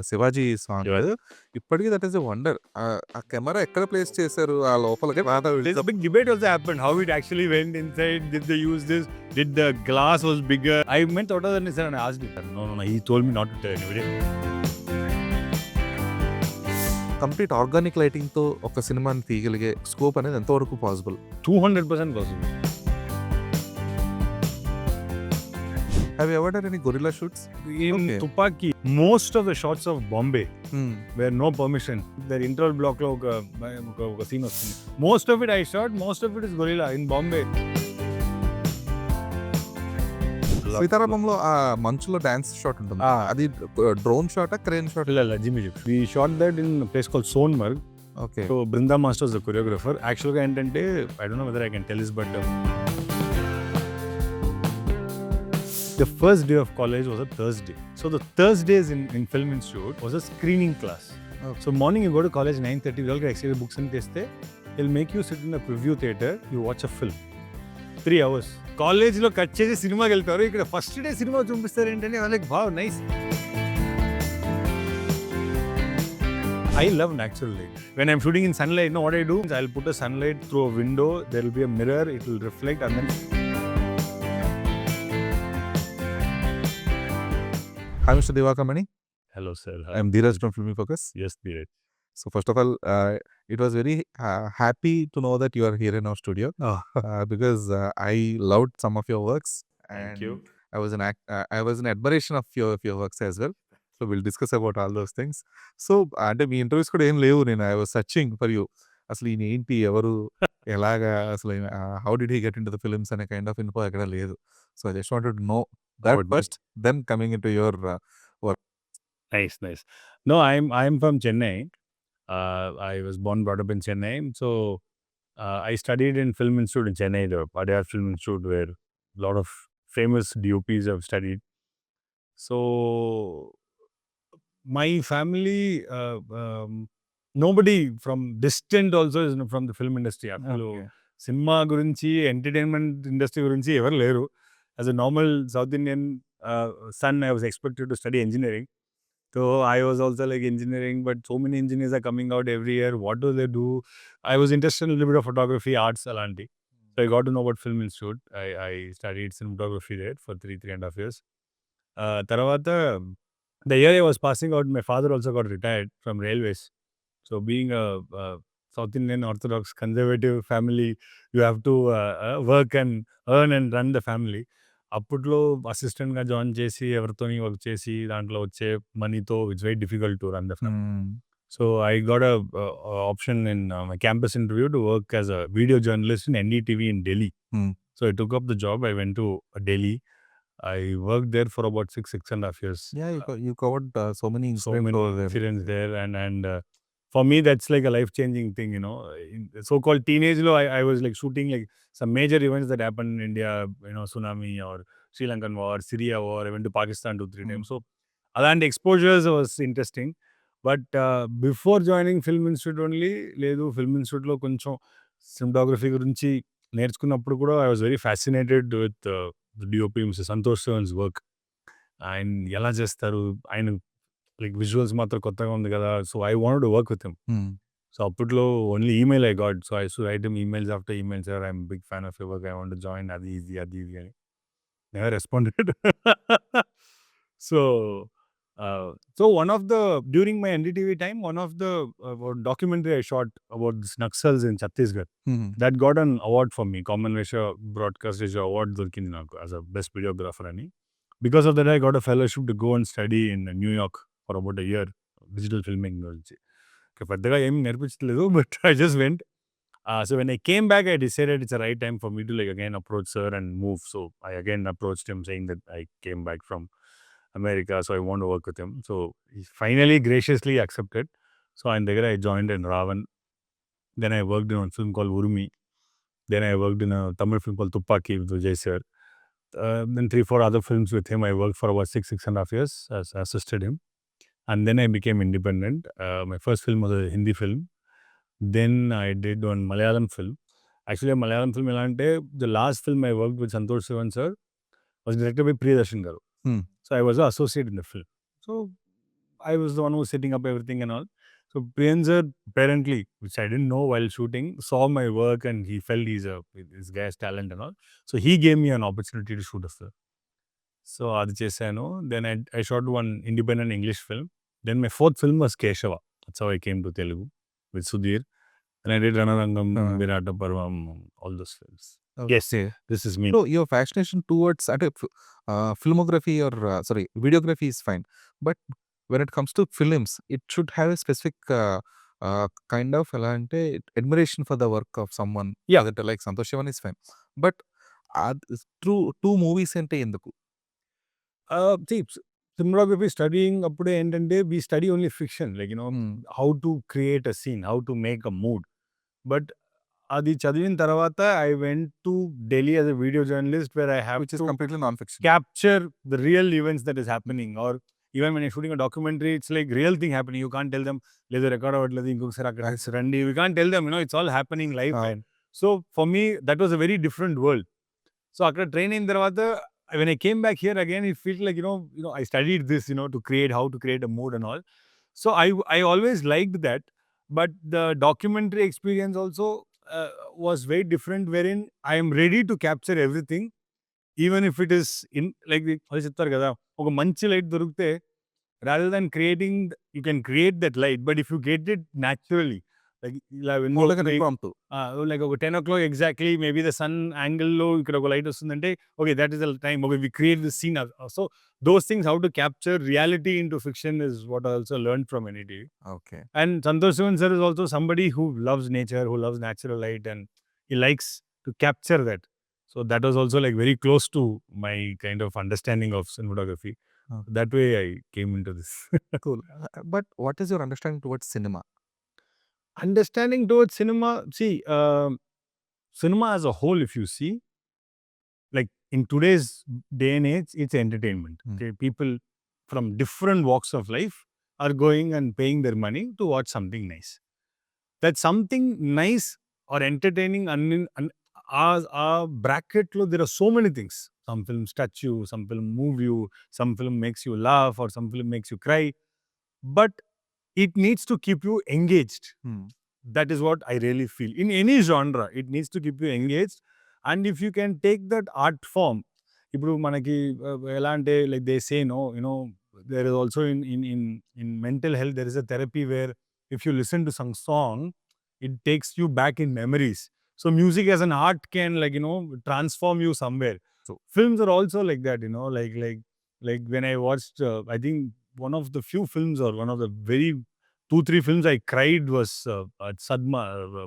Shivaji song. ఇప్పటికి that is a wonder. ఆ camera ఎక్కడ ప్లేస్ చేశారు? ఆ లోపలికి There's a big debate also happened how it actually went inside. Did they use this? Did the glass was bigger? I went out of the sir and I asked him. No. He told me not to tell anybody. Complete organic లైటింగ్‌తో ఒక సినిమాని తీయగలిగే scope అనేది ఎంతవరకు possible? 200% possible. Have you ever done any gorilla shoots? In Okay. Tupaki, most of the shots of Bombay were no permission. Their interval block lo oka scene వస్తుంది. Most of it I shot. Most of it is gorilla in Bombay. సీతారామంలో ఆ మంచులో dance shot ఉంటుంది. అది drone షాటా? Crane shot? ಇಲ್ಲ jimmy jib. We shot that in a place called Sonmarg. Okay. So Brinda Master is the choreographer. Actually గా ఏంటంటే I don't know whether I can tell this, but the first day of college was a Thursday. So the Thursdays in Film Institute was a screening class. Okay. So morning you go to college 9:30. We all get extra books and teste. They'll make you sit in a preview theater. You watch a film. 3 hours. College లో cut చేసి సినిమాకి వెళ్తారు. ఇక్కడ first day cinema చూపిస్తారు ఏంటంటే like wow nice. I love natural light. When I'm shooting in sunlight, what I do is I'll put a sunlight through a window. There will be a mirror. It will reflect and then. Hi, Mr. Divakar Mani. Hello, sir. I am Dheeraj from Filmy Focus. Yes, Dheeraj. So first of all, it was very happy to know that you are here in our studio because I loved some of your works. Thank you. I was in admiration of your works as well. So we'll discuss about all those things. So అంటే మీ interviews కూడా ఏం లేవు. నేను I was searching for you. అసలు ఈయన ఏంటి, ఎవరు, ఎలాగా, అసలు how did he get into the films అనే కైండ్ ఆఫ్ ఇన్ఫో ఎక్కడ లేదు. So I just wanted to know that first, then coming into your work. Nice. No, I'm from Chennai. I was born, brought up in Chennai. So I studied in Film Institute in Chennai, the Adyar Film Institute, where a lot of famous DOPs have studied. So my family, nobody from distant also is from the film industry. Okay. Cinema gurinchi, entertainment industry gurinchi evaru leru. As a normal South Indian son, I was expected to study engineering. So I was also like engineering, but so many engineers are coming out every year. What do they do? I was interested in a little bit of photography, arts, alanti. So I got to know about Film Institute. I studied cinematography there for 3.5 years. Taravata, the year I was passing out, my father also got retired from railways. So being a South Indian Orthodox conservative family, you have to work and earn and run the family. అప్పట్లో అసిస్టెంట్గా join చేసి ఎవరితో work చేసి దాంట్లో వచ్చే మనీతో it's very difficult to run the family. So I got a option in my campus interview to work as a video journalist in NDTV in Delhi. So I took up the job. I went to Delhi. I worked there for about 6.5 years. Yeah, you covered so many experience there, and for me that's like a life-changing thing, you know. In so-called teenage lo, I was like shooting like some major events that happened in India, you know, tsunami or Sri Lankan war, Syria war. I went to Pakistan 2-3 times. So అలాంటి exposures was interesting. But before joining Film Institute only, లేదు Film Institute లో కొంచెం cinematography గురించి నేర్చుకున్నప్పుడు కూడా I was very fascinated with the DOP Mr. Santosh Sir's work. ఆయన ఎలా చేస్తారు, ఆయన like visuals మాత్రం కొత్తగా ఉంది కదా. So I wanted to work with him. So అప్పట్లో only email I got. So I used to write him emails after emails. Sir, I'm a big fan of your work. I want to join. అది ఇది అని. Never responded. So one of the, during my NDTV time, one of the documentary I shot about this Naxals in Chhattisgarh, that got an award for me. Commonwealth Broadcast Asia Award దొరికింది నాకు as a best videographer అని. Because of that, I got a fellowship to go and study in New York for about a year, digital filming గురించి. పెద్దగా ఏం నేర్పించలేదు, but I just went. So when I came back, I decided it's the right time for me to like again approach sir and move. So I again approached him saying that I came back from America, so I want to work with him. So he finally graciously accepted. So and there I joined in Ravan. Then I worked in a film called Urumi. Then I worked in a Tamil film called Tupaki with Vijay sir. Then 3-4 other films with him. I worked for about 6.5 years as assisted him. And then I became independent. My first film was a Hindi film. Then I did one Malayalam film. Actually, a Malayalam film, the last film I worked with Santosh Sivan sir was directed by Priyadarshan garu. So I was an associate in the film. So I was the one who was setting up everything and all. So Priyanza apparently, which I didn't know while shooting, saw my work and he felt this guy's talent and all. So he gave me an opportunity to shoot a film. So అది చేశాను. Then I shot one independent English film. Then my fourth film was Keshava. That's how I came to Telugu with Sudhir. And I did Ranarangam, Virata Parvam, all those films. Yes, Okay. this is me. So your fascination towards filmography or videography is fine, but when it comes to films, it should have a specific kind of ఎలా అంటే admiration for the work of someone. Yeah. That like Santosh Sivan is fine, but two movies అంటే ఎందుకు? See, cinematography studying అప్పుడే ఏంటంటే we study only fiction, like how to create a scene, how to make a mood. But అది చదివిన తర్వాత I went to Delhi as a video journalist where I have Which is to completely non-fiction. capture the real events that is happening, or even when you're shooting a documentary, it's like real thing happening. You can't tell them లేదు record అవ్వట్లేదు ఇంకొకసారి అక్కడ రండి. We can't tell them, it's all happening live. So for me that was a very different world. So అక్కడ train అయిన తర్వాత when I came back here again, it felt like I studied this to create how to create a mood and all. So I always liked that, but the documentary experience also was very different, wherein I am ready to capture everything, even if it is in like వాళ్ళు చెప్తారు కదా ఒక మంచి light దొరికితే rather than creating, you can create that light, but if you get it naturally, like ఇలా More like an impromptu. like ఒక 10 o'clock exactly, maybe the sun angle లో ఇక్కడ ఒక లైట్ వస్తుందంటే okay, that is the time, okay, we create the scene. So those things, how to capture reality into fiction, is what I also learned from NETV. Okay. And Santosh Sivan sir is also somebody who loves nature, who loves natural light, and he likes to capture that. So that was also like very close to my kind of understanding of cinematography. That way I came into this. Cool. But what is your understanding towards cinema? Understanding towards cinema, see, cinema as a whole, if you see, like in today's day and age, it's entertainment. Okay, people from different walks of life are going and paying their money to watch something nice. That something nice or entertaining, our bracket lo, there are so many things. Some films touch you, some film move you, some film makes you laugh, or some film makes you cry, but it needs to keep you engaged. That is what I really feel. In any genre, it needs to keep you engaged. And if you can take that art form, ఇప్పుడు మనకి ఎలా అంటే like they say, there is also in mental health, there is a therapy where if you listen to some song, it takes you back in memories. So music as an art can transform you somewhere. So films are also like that, like when I watched, I think one of the few films, or one of the very 2-3 films I cried was at Sadma,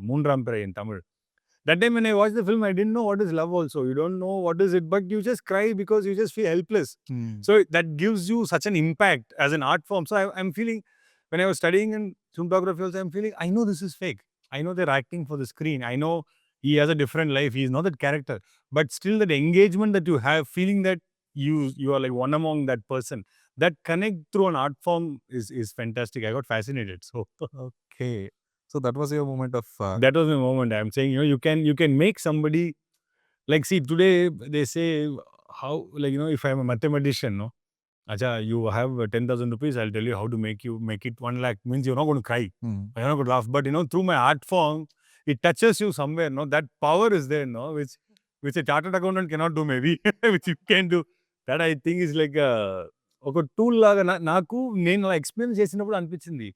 Moonramperai in Tamil. That time when I watched the film, I didn't know what is love also. You don't know what is it, but you just cry because you just feel helpless. So that gives you such an impact as an art form. So I'm feeling, when I was studying in cinematography also, I'm feeling, I know this is fake. I know they're acting for the screen. I know he has a different life. He's not that character. But still that engagement that you have, feeling that you are like one among that person, that connect through an art form is fantastic. I got fascinated. So Okay. So that was your moment of that was my moment. I'm saying, you can make somebody, like, see, today they say, how, like, if I'm a mathematician, no, acha, you have 10,000 rupees, I'll tell you how to make it 1 lakh, means you're not going to cry, you're not going to laugh. But through my art form, it touches you somewhere, no, that power is there, no, which a chartered accountant cannot do, maybe, which you can do. That I think is like ఒక tool లాగా నాకు నేను అలా experience చేసినప్పుడు అనిపించింది.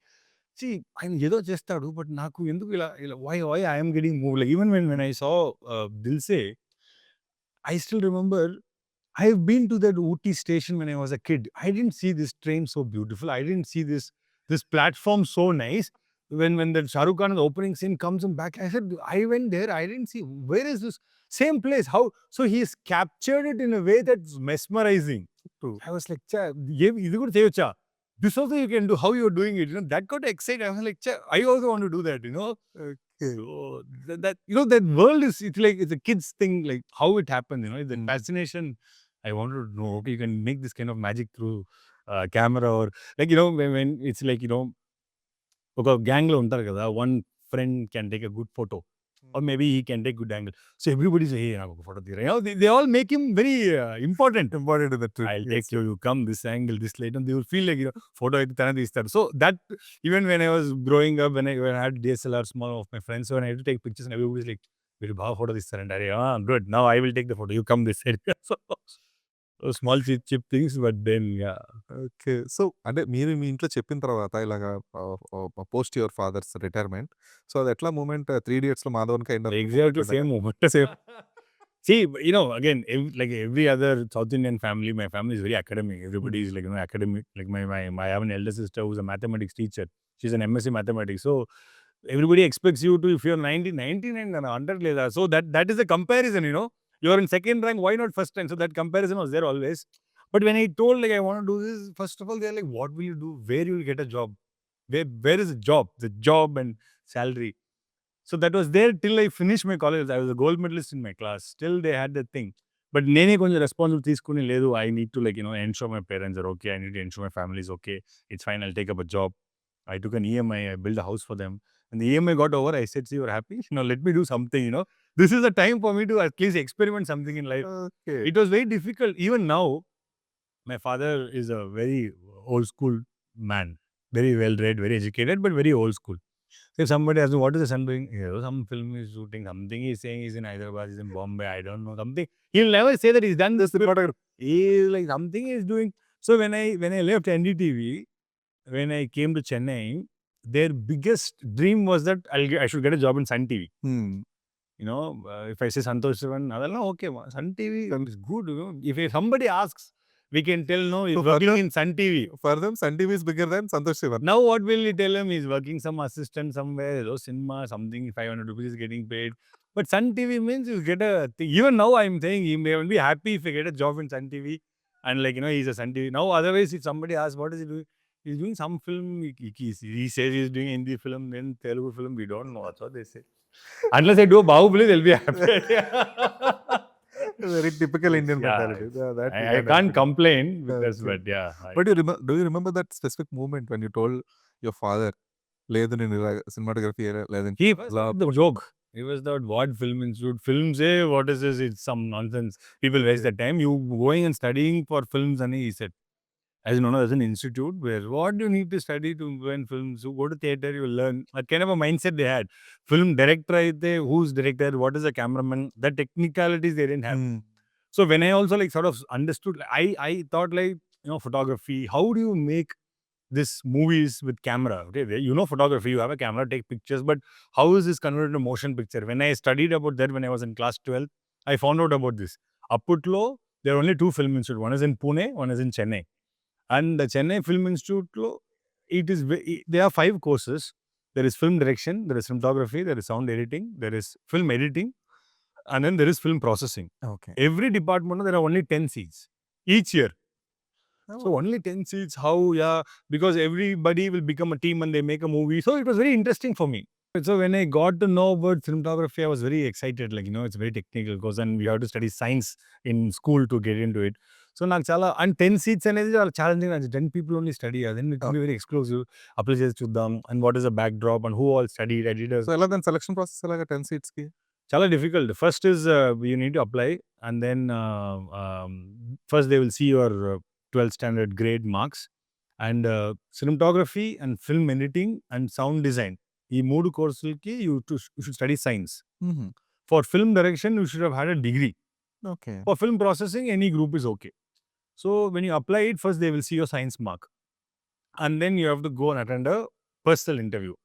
See, ఆయన ఏదో చేస్తాడు, బట్ నాకు ఎందుకు ఇలా why I am getting move, like even when I saw Dil Se, I still remember, I've been to that Ooty station when I was a kid. I didn't see this train so beautiful. I didn't see this platform so nice. When the Shah Rukh Khan, the opening scene comes in back, I said, I went there, I didn't see, where is this same place? How? So he's captured it in a way that's mesmerizing. True. I was like, cha, ఇది కూడా చేయొచ్చా? This also you can do, how you're doing it. That got excited. I was like, cha, I also want to do that, Okay. So that that world is, it's like, it's a kid's thing, like how it happened, the fascination. I wanted to know, okay, you can make this kind of magic through camera, or like, when it's like, ఒక gang లో ఉంటారు కదా, one friend can take a good photo or maybe he can take good angle. So everybody say, hey, photo tira. You know, they all make him very important. Important in the trip. I'll Yes. take you come this angle, this light, and they will feel like, you know, photo అయితే తనే తీస్తారు. So that, even when I was growing up, when I had DSLR, small of my friends, so when I had to take pictures, and everybody's like, మీరు బాగా photo తీస్తారంట. అరే, good. Now I will take the photo. You come this side. So small cheap things, but then yeah. Okay. So, అంటే మీరు మీ ఇంట్లో చెప్పిన తర్వాత ఇలాగా post your father's retirement. So, అది ఎట్లా మూవ్‌మెంట్ 3 ఇడియట్స్‌లో Madhavan kind of Exactly same moment. Same. See, you know, again, like every other South Indian family, my family is very academic. Everybody is like, you know, academic. Like I have an elder sister who's a mathematics teacher. She's an MSc mathematics. So everybody expects you to, if you're 99 then 100 leda. So that is a comparison, you know. You're in second rank, why not first rank? So that comparison was there always. But when I told like I want to do this, first of all, they're like, what will you do? Where you will get a job? Where is the job? The job and salary. So that was there till I finished my college. I was a gold medalist in my class. Still they had that thing. But నేనే కొంచెం responsibility తీసుకుని లేదు, I need to, like, you know, ensure my parents are okay. I need to ensure my family is okay. It's fine, I'll take up a job. I took an EMI, I built a house for them. And the EMI got over, I said, see, you're happy? You know, let me do something, you know. This is the time for me to at least experiment something in life. Okay. It was very difficult. Even now, my father is a very old school man. Very well read, very educated, but very old school. So if somebody asks me, what is the son doing? Here, some film is shooting, something he's saying he's in Hyderabad, he's in Bombay, I don't know, something. He'll never say that he's done this. He's like, something he's doing. So when I left NDTV, when I came to Chennai, their biggest dream was that I should get a job in Sun TV. You know, if I say Santosh Sivan, okay, Sun TV is good. You know? If somebody asks, we can tell, no, he's working in Sun TV. For them, Sun TV is bigger than Santosh Sivan. Now what will you tell him? He's working some assistant somewhere, cinema, something, 500 rupees is getting paid. But Sun TV means you get a thing. Even now I'm saying he may be happy if he get a job in Sun TV. And like, you know, he's a Sun TV. Now otherwise, if somebody asks, what is he doing? He's doing some film. He says he's doing Hindi film, then Telugu film. We don't know. That's what they say. Unless I do a Babu, they'll be happy. Very typical Indian Yeah, mentality. That we I can can't agree. complain because, Okay. but yeah. But do you remember that specific moment when you told your father, లేదు నేను ఇలా cinematography లేదని He was the joke. He was that, what film institute? Films, what is this? It's some nonsense. People waste their time. You going and studying for films, and he said, as known as an institute, where what do you need to study to win films? You go to theater, you learn. That kind of a mindset they had. Film director, who's director? What is a cameraman? The technicalities they didn't have. So when I also like sort of understood, I thought like, you know, photography. How do you make this movies with camera? Okay, you know photography, you have a camera, take pictures, but how is this converted to motion picture? When I studied about that when I was in class 12, I found out about this. Apputlo, there are only two film institutes. One is in Pune, one is in Chennai. And the Chennai Film Institute, it is there are 5 courses. There is film direction, there is cinematography, there is sound editing, there is film editing, and then there is film processing. Okay. Every department, there are only 10 seats each year. So only 10 seats. How? Yeah, because everybody will become a team and they make a movie. So it was very interesting for me. So when I got to know about cinematography, I was very excited. Like, you know, it's very technical course and we have to study science in school to get into it. So నాకు చాలా, and 10 seats అనేది చాలా challenging. 10 people only study. Then it will be very exclusive. Apply చేసి చూద్దాం. And what is the backdrop and who all studied, editors. So ఎలా దాని selection process ఎలాగా 10 సీట్స్‌కి? చాలా difficult. First is you need to apply, and then first they will see your 12th standard grade marks, and cinematography and film editing and sound design. ఈ 3 కోర్సులకి you should study science. For film direction, you should have had a degree. Okay. For film processing, any group is okay. So when you apply it, first they will see your science mark, and then you have to go and attend a personal interview.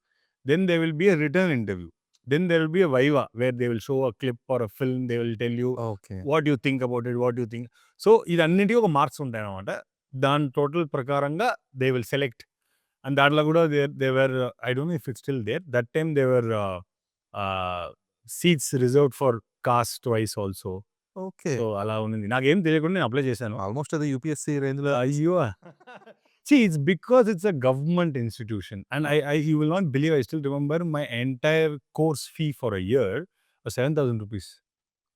Then there will be a written interview. Then there will be a viva where they will show a clip or a film. They will tell you okay. what you think about it, what you think. So ఇదన్నిటికీ ఒక marks ఉంటాయి అన్నమాట. దాని total ప్రకారంగా they will select. And దాంట్లో కూడా they were, I don't know if it's still there, that time they were seats reserved for caste wise also. Okay. So అలా ఉంది. నాకేం తెలియకుండా నేను అప్లై చేశాను. ఆల్మోస్ట్ అది యూపీఎస్సీ రేంజ్‌లో. అయ్యో! See, it's because it's a government institution, and you will not believe, I still remember my entire course fee for a year was 7,000 rupees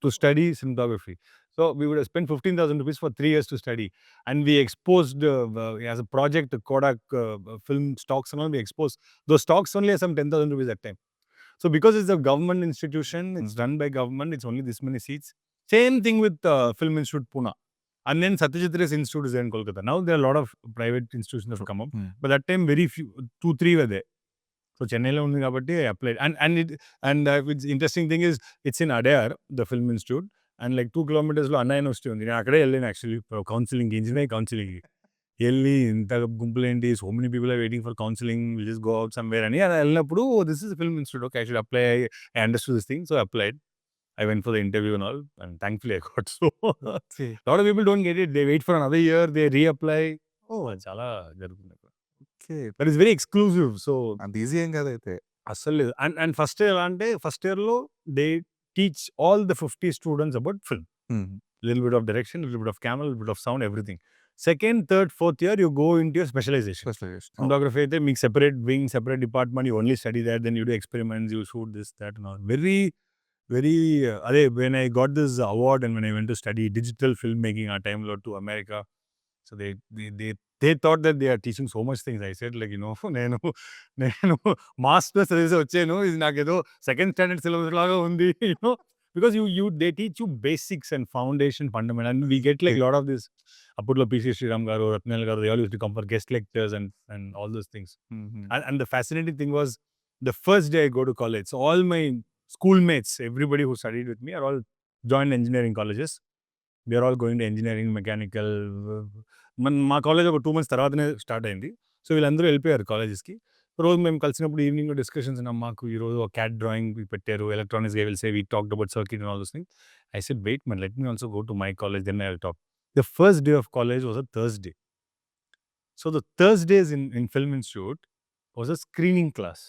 to study cinematography. So we would have spent 15,000 rupees for 3 years to study, and we exposed as a project the Kodak film stocks and all. We exposed those stocks only as some 10,000 rupees at time. So because it's a government institution, it's run by government, it's only this many seats. Same thing with Film Institute Pune. And then Satyajit Ray's Institute is there in Kolkata. Now there are a lot of private institutions that have come up. But that time very few, 2-3 were there. So Chennai lo undi kabatti I applied. And it's interesting thing is it's in Adyar, the Film Institute. And like 2 kilometers lo Anna University undi. నేను అక్కడే వెళ్ళాను actually counseling, engineering counseling. వెళ్ళి ఇంత గుంపులు ఏంటి, so many people are waiting for counselling, will just go out somewhere అని వెళ్ళినప్పుడు this is film institute, okay I should apply, I understood this thing, so applied. I went for the interview and all, and thankfully I got. So lot of people don't get it. They wait for another year, they reapply. Oh, చాలా జరుగుతుంది. Okay. But it's very exclusive. So అంత easy ఏం కాదైతే. అస్సలు లేదు. And first year అంటే first ఇయర్లో they teach all the 50 students about film. Little bit of direction, little bit of camera, little bit of sound, everything. Second, third, fourth year, you go into your specialization. Cinematography అయితే మీకు separate wing, separate department, you only study that, then you do experiments, you shoot this, that and all. Very అదే when I got this award and when I went to study digital filmmaking ఆ టైంలో to America, so they thought that they are teaching so much things. I said like, నేను masters చదివేసి వచ్చాను, ఇది నాకేదో second standard syllabus లాగా ఉంది, because they teach you basics and foundation fundamental, and we get like a lot of this. అప్పట్లో PC Sriram garu, Ratnal garu, they all used to come for guest lectures and all those things. And the fascinating thing was the first day I go to college, so all my schoolmates, everybody who studied with me are all joined engineering colleges. They are all going to engineering, mechanical. మా college ఒక 2 months తర్వాతనే start అయింది. So వీళ్ళందరూ వెళ్ళిపోయారు కాలేజెస్కి. రోజు మేము కలిసినప్పుడు evening discussions, మాకు ఈరోజు ఒక క్యాట్ డ్రాయింగ్ పెట్టారు, electronics will say we talked about circuit and all those things. I said wait man, let me also go to my college, then I will talk. The first day of college was a Thursday. So the Thursdays in film institute was a screening class.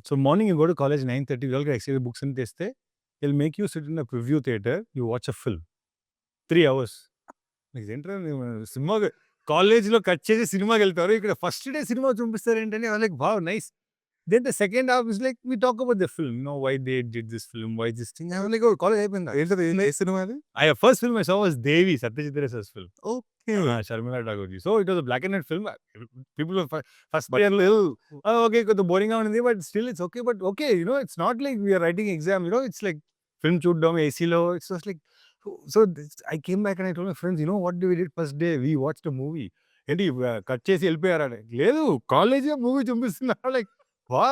So morning you go to college 9:30, you all get extra books అని తెస్తే they'll make you sit in a preview theater, you watch a film 3 hours. ఏంటంటే cinema కాలేజ్లో cut చేసి సినిమాకి వెళ్తారు, ఇక్కడ first day cinema చూపిస్తారు ఏంటని, like wow nice. Then the second half is like we talk about the film, why they did this film, why this thing. I was like, oh, college అయిపోయిందా? ఏంటది ఏ cinema అది? First film I saw was Devi, Satyajit Ray's film. Okay. Sharmila Tagore. So it was a black and white film. People were first year little, okay, కొంచెం boring గా ఉంది, but still it's okay. But okay, it's not like we are writing exam, it's like film చూడడం ఏసీలో. It's just like, so I came back and I told my friends, what we did first day? We watched a movie. ఏంటి cut చేసి వెళ్ళిపోయారా? లేదు, college movie చూపిస్తున్నారు. Like wow,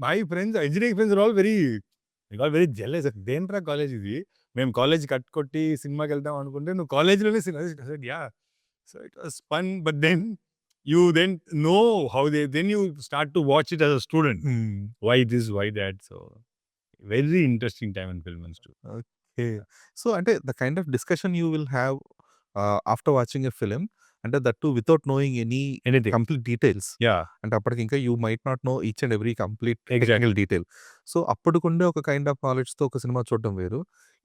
my friends, engineering friends are all very jealous. దేంట్రా college ఇది, మేము college cut కొట్టి సినిమాకి వెళ్తాం అనుకుంటే నువ్వు కాలేజ్లోనే సినిమా. Yeah, so it was fun, but then you know how then you start to watch it as a student. Why this, why that. So very interesting time in film institute. Okay. So అంటే the kind of discussion you will have after watching a film, అంటే that to without knowing Anything. Complete details. Yeah, అంటే అప్పటికి ఇంకా you might not know each and every complete Exactly. Technical detail. So అప్పటికుండే ఒక kind of నాలెడ్జ్తో ఒక సినిమా చూడడం వేరు.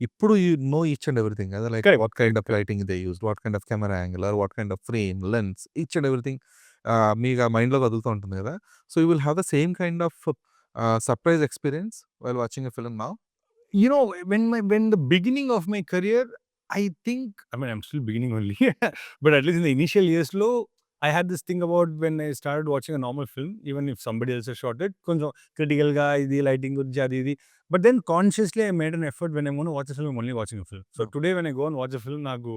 ఇప్పుడు you know each and everything కదా, like Correct. What kind of lighting they use, what kind of camera angle, or what kind of frame, lens, each and everything మీకు ఆ మైండ్లో కదులుతూ ఉంటుంది కదా. So you will have the same kind of surprise experience while watching a film now. When the beginning of my career, I think, I'm still beginning only, but at least in the initial years low, I had this thing about when I started watching a normal film, even if somebody else has shot it, కొంచెం critical గా ఇది lighting గురించి అది ఇది. But then consciously I made an effort when I'm going to watch a film, I'm only watching a film. So today when I go and watch a film, నాకు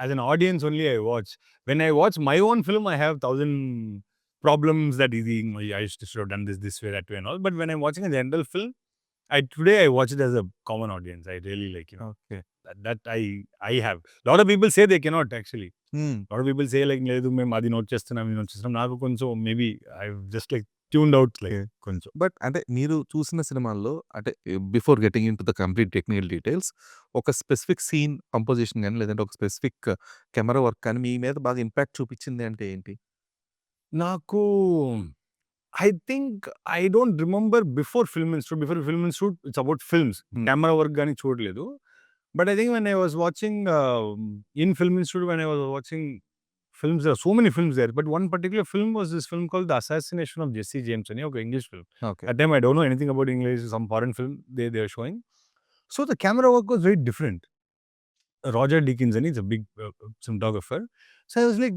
as an audience only I watch. When I watch my own film, I have 1,000 problems that I should have done this way, that way and all. But when I'm watching a general film, today I watch it as a common audience. I really like, okay. that I have. A lot of people say they cannot actually. A lot of people say like, లేదు మేము అది note చేస్తున్నాం, ఇది note చేస్తున్నాం. నాకు కొంచెం maybe I just like tuned out like కొంచెం. But అంటే మీరు చూసిన సినిమాల్లో అంటే before getting in to the complete technical details, ఒక స్పెసిఫిక్ సీన్ కంపోజిషన్ కానీ లేదంటే ఒక స్పెసిఫిక్ కెమెరా వర్క్ కానీ మీ మీద బాగా ఇంపాక్ట్ చూపించింది అంటే ఏంటి? నాకు I think I don't remember before Film Institute. Before Film Institute, it's about films. Camera work గాని చూడలేదు. But I think when I was watching in Film Institute, when I was watching films, there are so many films there. But one particular film was this film called The Assassination of Jesse James. Okay, English film. Okay. At that time, I don't know anything about English. Some foreign film they are showing. So the camera work was very different. Roger Deakins, and he's a big cinematographer. So I was like,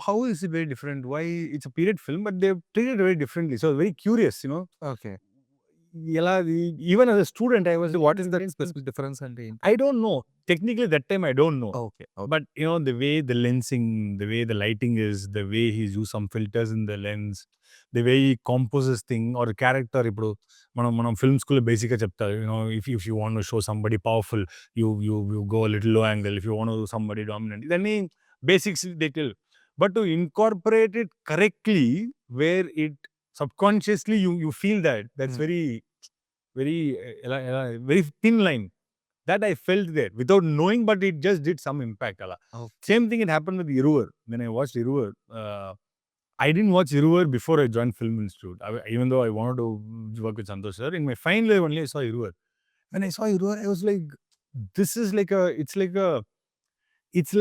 how is it very different? Why? It's a period film, but they treated it very differently. So I was very curious, okay. even as a student, I was. What is that specific difference and I don't know. Technically, that time I don't know. okay. But the way the lensing, the way the lighting is, the way he's used some filters in the lens, the way he composes thing or character. ఇప్పుడు మనం film school basic గా చెప్తారు. If you want to show somebody powerful, you go a little low angle. If you want to do somebody dominant, ఇదన్నీ basics they tell. But to incorporate it correctly, where it subconsciously you feel that's very very thin line. That I felt there without knowing, but it just did some impact. Okay. Same thing it happened with Iruvar. When I watched Iruvar, I didn't watch Iruvar before I joined Film Institute. Even though I wanted to work with Santosh sir, in my final year only I saw Iruvar. When I saw Iruvar, I was like, this is like it's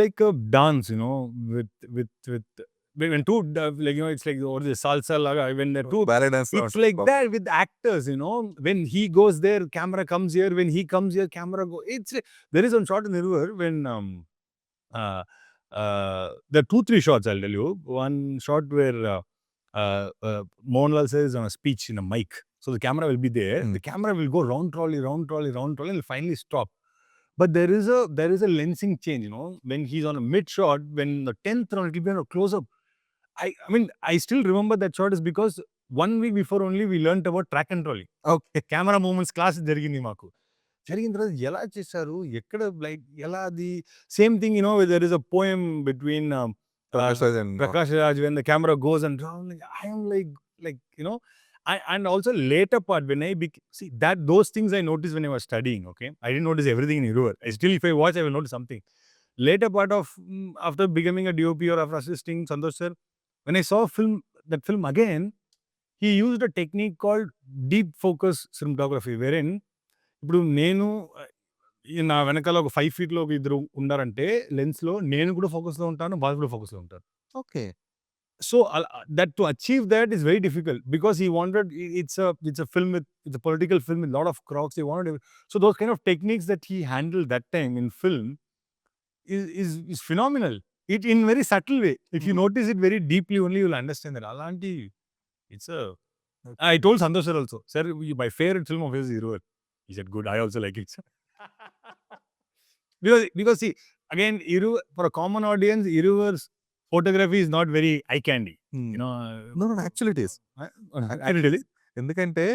like a dance, with when two it's like or the salsa laga when the two ballet dance. it's like that with actors, when he goes there, camera comes here, when he comes here, camera go. There is one shot in the river when there are 2-3 shots, I'll tell you. One shot where Mohanlal says on a speech in a mic, so the camera will be there. The camera will go round trolley, and will finally stop. But there is a lensing change, when he's on a mid shot, when the 10th round it will be on a close up. I mean, I still remember that shot is because 1 week before only we learnt about track and trolley. Okay. Camera movements class జరిగింది మాకు. జరిగిన తర్వాత ఎలా చేశారు, ఎక్కడ like ఎలా అది same thing, there is a poem between Prakash Raj when the camera goes and I am like and also later part when I see that those things I noticed when I was studying. Okay, I didn't notice everything in Iruvar. Still, if I watch, I will notice something. Later part of after becoming a DOP or after assisting Santosh sir, when I saw that film again, he used a technique called deep focus cinematography, wherein ఇప్పుడు నేను నా వెనకాల ఒక 5 feet లో ఇద్దరు ఉన్నారంటే lens లో నేను కూడా ఫోకస్ లో ఉంటాను, వాళ్ళు కూడా ఫోకస్ లో ఉంటారు. Okay. So that to achieve that is very difficult because he wanted it's a film with it's a political film with a lot of crocs. He wanted so those kind of techniques that he handled that time in film is phenomenal. It in very subtle way. If you notice it very deeply, only you'll understand that. Alanti, it's a. I told Santosh sir also, sir, my favorite film of his is Iruvar. He said, good. I also like it. because see, again, for a common audience, Iruvar's photography is not very eye candy. No, actually it is. Really? ఎందుకంటే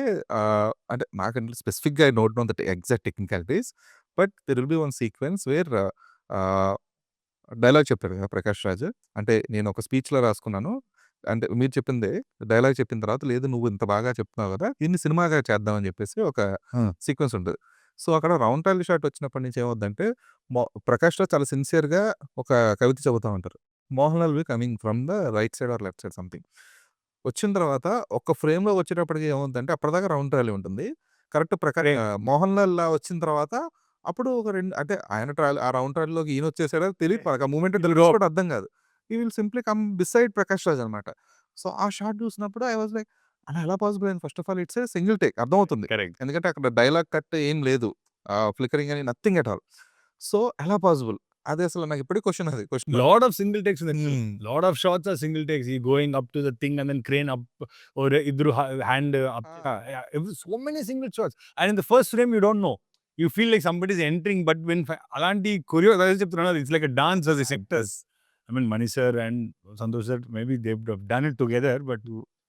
అంటే నాకంటే స్పెసిఫిక్గా I not know that exact technicalities, but there will be one sequence where dialogue చెప్తాడు కదా ప్రకాష్ రాజ్. అంటే నేను ఒక స్పీచ్లో రాసుకున్నాను, అంటే మీరు చెప్పిందే డైలాగ్ చెప్పిన తర్వాత, లేదు నువ్వు ఇంత బాగా చెప్తున్నావు కదా, దీన్ని సినిమాగా చేద్దామని చెప్పేసి ఒక సీక్వెన్స్ ఉంటుంది. సో అక్కడ రౌండ్ ట్రాలీ షాట్ వచ్చినప్పటి నుంచి ఏమవుద్దంటే, ప్రకాష్ రాజ్ చాలా సిన్సియర్గా ఒక కవిత చెబుతూ ఉంటారు. Mohan Lal be coming from the right side or left side something. వచ్చిన తర్వాత ఒక ఫ్రేమ్లో వచ్చేటప్పటికి ఏమవుతుందంటే, అప్పటిదాకా రౌండ్ ట్రాలీ ఉంటుంది. కరెక్ట్ మోహన్ లాల్ వచ్చిన తర్వాత అప్పుడు ఒక అంటే ఆయన ట్రాలీ ఆ రౌండ్ ట్రాలీలోకి ఈయన వచ్చేసాడో తెలియదు, ఆ మూమెంట్ తెలియదు, అర్థం కాదు. ఈ will simply come beside Prakash Raj అనమాట. సో ఆ షాట్ చూసినప్పుడు ఐ వాజ్ లైక్, అలా ఎలా పాసిబుల్ అయింది? First of all it's a single take, అర్థమవుతుంది. ఎందుకంటే అక్కడ డైలాగ్ కట్ ఏం లేదు, ఫ్లికరింగ్ అని నథింగ్ ఎట్ ఆల్. సో ఎలా పాసిబుల్? అది అసలు నాకు ఇప్పటికీ question. Lot of single takes in the film. Lot of shots are single takes. He going up to the thing and then crane up or idru hand up. So many single shots. And in the first frame, you don't know. You feel like somebody is entering, but when alanti choreo, it's like a dance as the sectors. I mean, Mani sir and Santosh sir, maybe they've done it together, but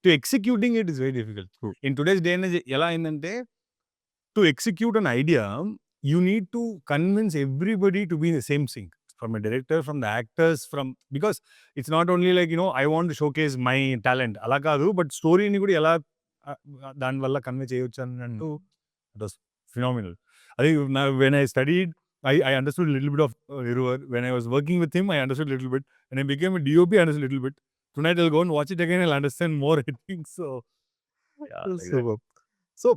to executing it is very difficult. In today's day and age, ela indante to execute an idea, you need to convince everybody to be in the same sync. From a director, from the actors, because it's not only like, I want to showcase my talent. Ala kaadu, but story ni kuda ela dan valla convey cheyochu annattu. It was phenomenal. I think now when I studied, I understood a little bit of Iruvar. When I was working with him, I understood a little bit. When I became a DOP, I understood a little bit. Tonight I'll go and watch it again. I'll understand more, I think. So, yeah. Like Superb. So,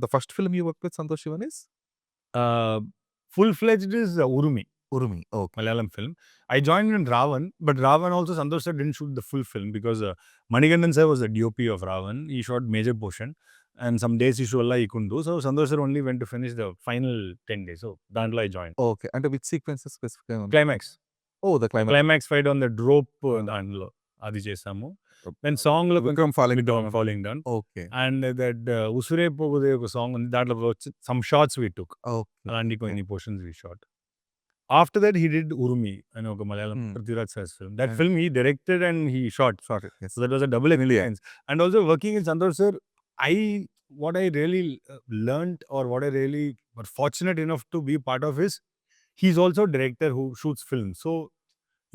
the first film you worked with Santosh Sivan is? Full-fledged is Urumi. Urumi, okay. Malayalam film. I joined in Ravan, but Ravan also Santosh sir didn't shoot the full film because Manigandan sir was the DOP of Ravan. He shot major portion and some days issue Allah he couldn't do. So Santosh sir only went to finish the final 10 days. So Dandla I joined. Okay. And which sequences specifically? Climax. Oh, the climax. Climax fight on the rope Dandlo. Adi chesamu. Then song లో Vikram falling falling down. Okay. And that ఉసురే పోగుదే ఒక song ఉంది. దాంట్లో some shots we took. Okay. అలాంటి కొన్ని portions we shot. After that, he did Urumi, అని ఒక Malayalam Dheeraj sir's film. That film he directed and he shot. Yes. So that was a double experience. And also working in Santosh sir, what I really learned, or what I really was fortunate enough to be part of is, he's also a director who shoots films. So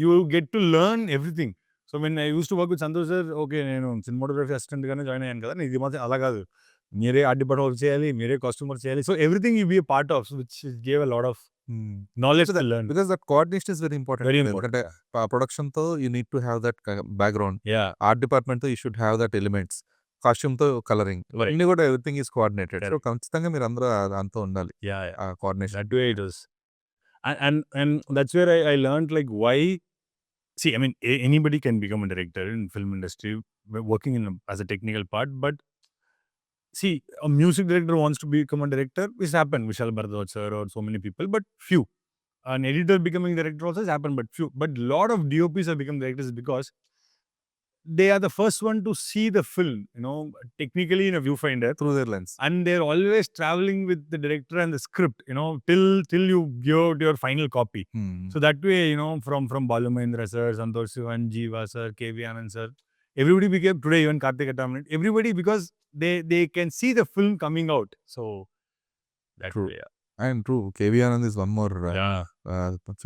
you get to learn everything. So when I used to work with Santosh sir, okay, నేను cinematography assistant గానే join అయ్యాను కదా, ఇది మాత్రం అలా కాదు, మీరే art department చేయాలి, మీరే కాస్ట్యూమర్ చేయాలి. So everything you be a part of, which gave a lot of knowledge to learn. Because that coordination is very important. Very important. ఎందుకంటే ప్రొడక్షన్ తో you need to have that background. Yeah. Art department తో you should have that elements. Costume తో colouring, Right. అన్ని కూడా everything is coordinated. So Correct. ఖచ్చితంగా మీరు అందరూ దాంతో ఉండాలి. Yeah. ఆ coordination. That way it was. And that's where I learned like why. See, I mean, anybody can become a director in film industry working as a technical part, but see, a music director wants to become a director. It's happened, Vishal Bharadwaj sir or so many people, but few. An editor becoming director also has happened, but few. But lot of DOPs have become directors because they are the first one to see the film, technically in a viewfinder, through their lens. and they're always traveling with the director and the script, till you give your final copy. So that way, from Balu Mahendra sir, Santosh Sivan, Jeeva sir, KV Anand sir, everybody became, today even Karthik Attaminate, everybody, because they can see the film coming out. So that True. way, yeah. And true, KV Anand is one more Yeah.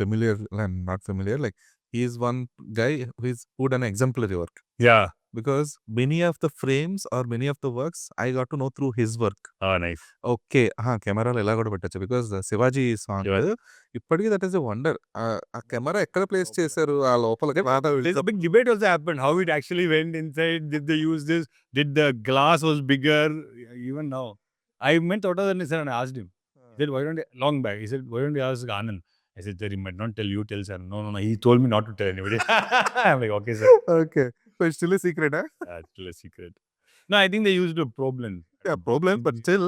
familiar and not familiar. Like, he is one guy who is put an exemplary work. Yeah. Because many of the frames or many of the works I got to know through his work. Oh, nice. Okay. కెమెరాలో ఎలా కూడా పెట్టచ్చు. Because Shivaji song ఇప్పటికీ that is a wonder. ఆ camera ఎక్కడ place చేశారు, ఆ లోపల There's a big debate also happened. How it actually went inside? Did they use this? Did the glass was bigger? Even now, I met Ottadani sir and I asked him. He said, "Why don't you?" Long back, he said, "Why don't you ask Anand?" I said, "Sir, he might not tell you. Tell sir." No. He told me not to tell anybody. I'm like, "Okay, sir." Okay. So it's still a secret. That's still a secret. No, I think they used a problem. Problem, but still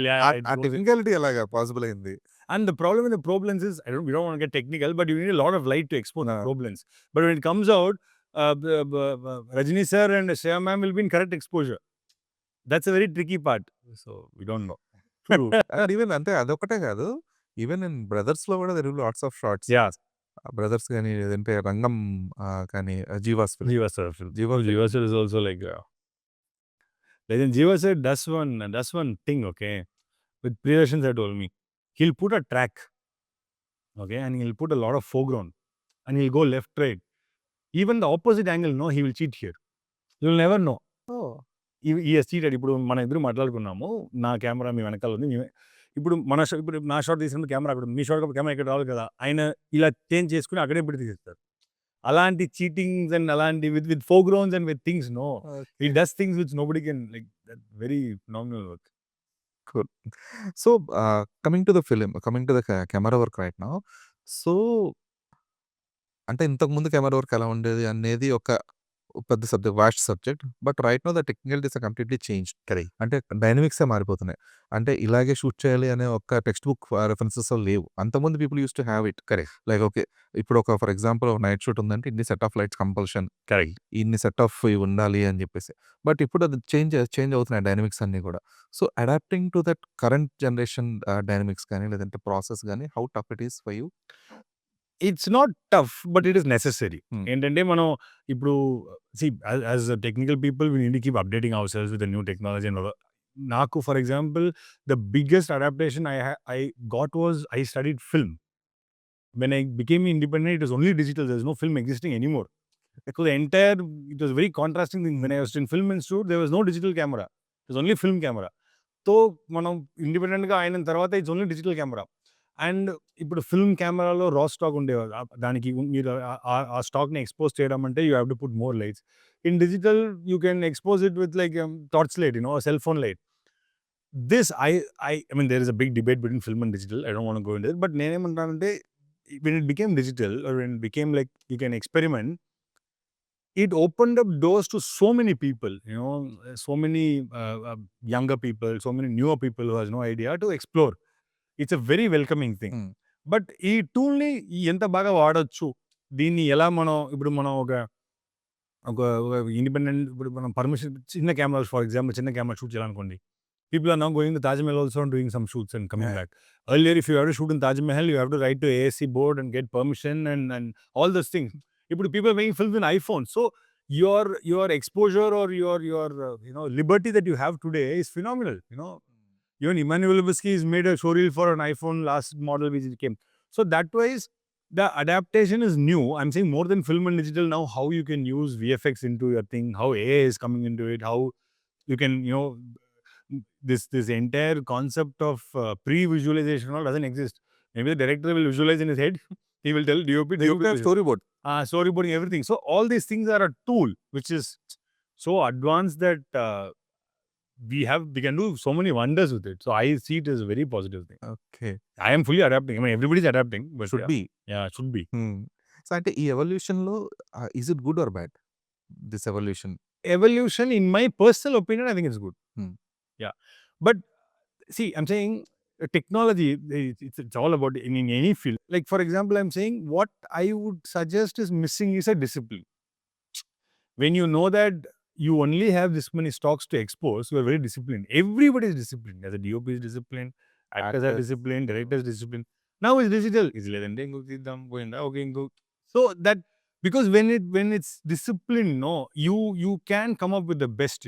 Yeah. ఆ technicality ఎలాగా possible అయింది? And the problem with the problems is, we don't want to get technical, but you need a lot of light to expose the problems. But when it comes out, Rajini sir and Shreya ma'am will be in correct exposure. That's a very tricky part. So we don't know. True. And even అంటే అదొకటే కాదు, even in brothers లో కూడా there will lots of shorts. Yeah. Brothers కానీ, లేదంటే రంగం కానీ, jivas film. Jiva sir is also like, then Jiva sir does one thing, okay? With Priyadarshan sir told me, he'll put a track, okay, and he'll put a lot of foreground, and he'll go left, right. Even the opposite angle, no, he will cheat here. You'll never know. He has cheated. ఇప్పుడు మన ఇద్దరు మాట్లాడుకున్నాము, నా camera మీ వెనకాల ఉంది, ఇప్పుడు నా shot తీసినప్పుడు కెమెరా అక్కడ, మీ షాట్ కెమెరా ఇక్కడ రావాలి కదా, ఆయన ఇలా చేంజ్ చేసుకుని అక్కడే పెట్టి తీసేస్తారు. అలాంటి చీటింగ్స్ అండ్ అలాంటి with foregrounds and with things, no, he does things which nobody can, like, that very phenomenal work. Cool. So, coming to the film, coming to the camera work right now. So, అంటే ఇంతకుముందు camera work ఎలా ఉండేది అనేది ఒక పెద్ద subject, vast subject. But right now the technical is completely change. Correct. అంటే డైనమిక్సే మారిపోతున్నాయి. అంటే ఇలాగే షూట్ చేయాలి అనే ఒక టెక్స్ట్ బుక్ రెఫరెన్సెస్ లేవు. అంతకుముందు people use to have it. Correct. Like okay, ఇప్పుడు ఒక ఫర్ ఎగ్జాంపుల్ నైట్ షూట్ ఉందంటే ఇన్ని set of lights compulsion, Correct. ఇన్ని సెట్ ఆఫ్ ఇవి ఉండాలి అని చెప్పేసి. బట్ ఇప్పుడు అది చేంజ్ అవుతున్నాయి డైనమిక్స్ అన్ని కూడా. So adapting to that current generation dynamics కానీ, లేదంటే ప్రాసెస్ కానీ, how tough it is for you? It's not tough, but it is necessary. ఏంటంటే మనం ఇప్పుడు as technical people we need to keep updating our selves with new technology. నాకు for example the biggest adaptation I got was I studied film. When I became independent, it was only digital. There was no film existing anymore. So it was very contrasting thing. When I was in film institute, there was no digital camera. It was only film camera. So మనం ఇండిపెండెంట్గా అయిన తర్వాత it's only digital camera. And ఇప్పుడు film కెమెరాలో రా stock ఉండేవారు, దానికి మీరు ఆ స్టాక్ని ఎక్స్పోజ్ చేయడం అంటే you have to put more lights. In digital you can expose it with like torch light, cell phone light. This I mean, there is a big debate between film and digital. I don't want to go into it, but నేనేమంటానంటే when it became digital, or when it became like you can experiment, it opened up doors to so many people, so many younger people, so many newer people who has no idea to explore. It's a very welcoming thing. But ఈ టూల్ని ఎంత బాగా వాడచ్చు, దీన్ని ఎలా మనం ఇప్పుడు ఒక independent ఇప్పుడు మనం పర్మిషన్ చిన్న కెమెరాస్ ఫర్ ఎగ్జాంపుల్ చిన్న కెమెరా షూట్ చేయాలనుకోండి. People are now going to Taj Mahal also and doing some shoots and coming back. Earlier, if you have to shoot in Taj Mahal, you have to write to ASC board and get permission and all those things. ఇప్పుడు people are making films in iPhone. So your exposure or your liberty that you have today is phenomenal. Even Emmanuel Lubezki has made a showreel for an iPhone last model which came. So that wise, the adaptation is new. I'm saying more than film and digital now, how you can use VFX into your thing, how AI is coming into it, how you can, this entire concept of pre-visualization all doesn't exist. Maybe the director will visualize in his head. He will tell DOP, You can have storyboard. storyboarding, everything. So all these things are a tool which is so advanced that we can do so many wonders with it. So I see it as a very positive thing. Okay. I am fully adapting. I mean, everybody's adapting, but Should be. Yeah, should be. So అంటే ఈ ఎవల్యూషన్‌లో is it good or bad? This evolution. Evolution, in my personal opinion, I think it's good. Yeah. But see, I'm saying technology, it's all about in any field. Like, for example, I'm saying what I would suggest is missing is a discipline. When you know that you only have this many stocks to expose, you are very disciplined. Everybody is disciplined. As a DOP is disciplined, actors are disciplined, directors disciplined. Now it's digital. So that, because when it's disciplined, you can come up with the best.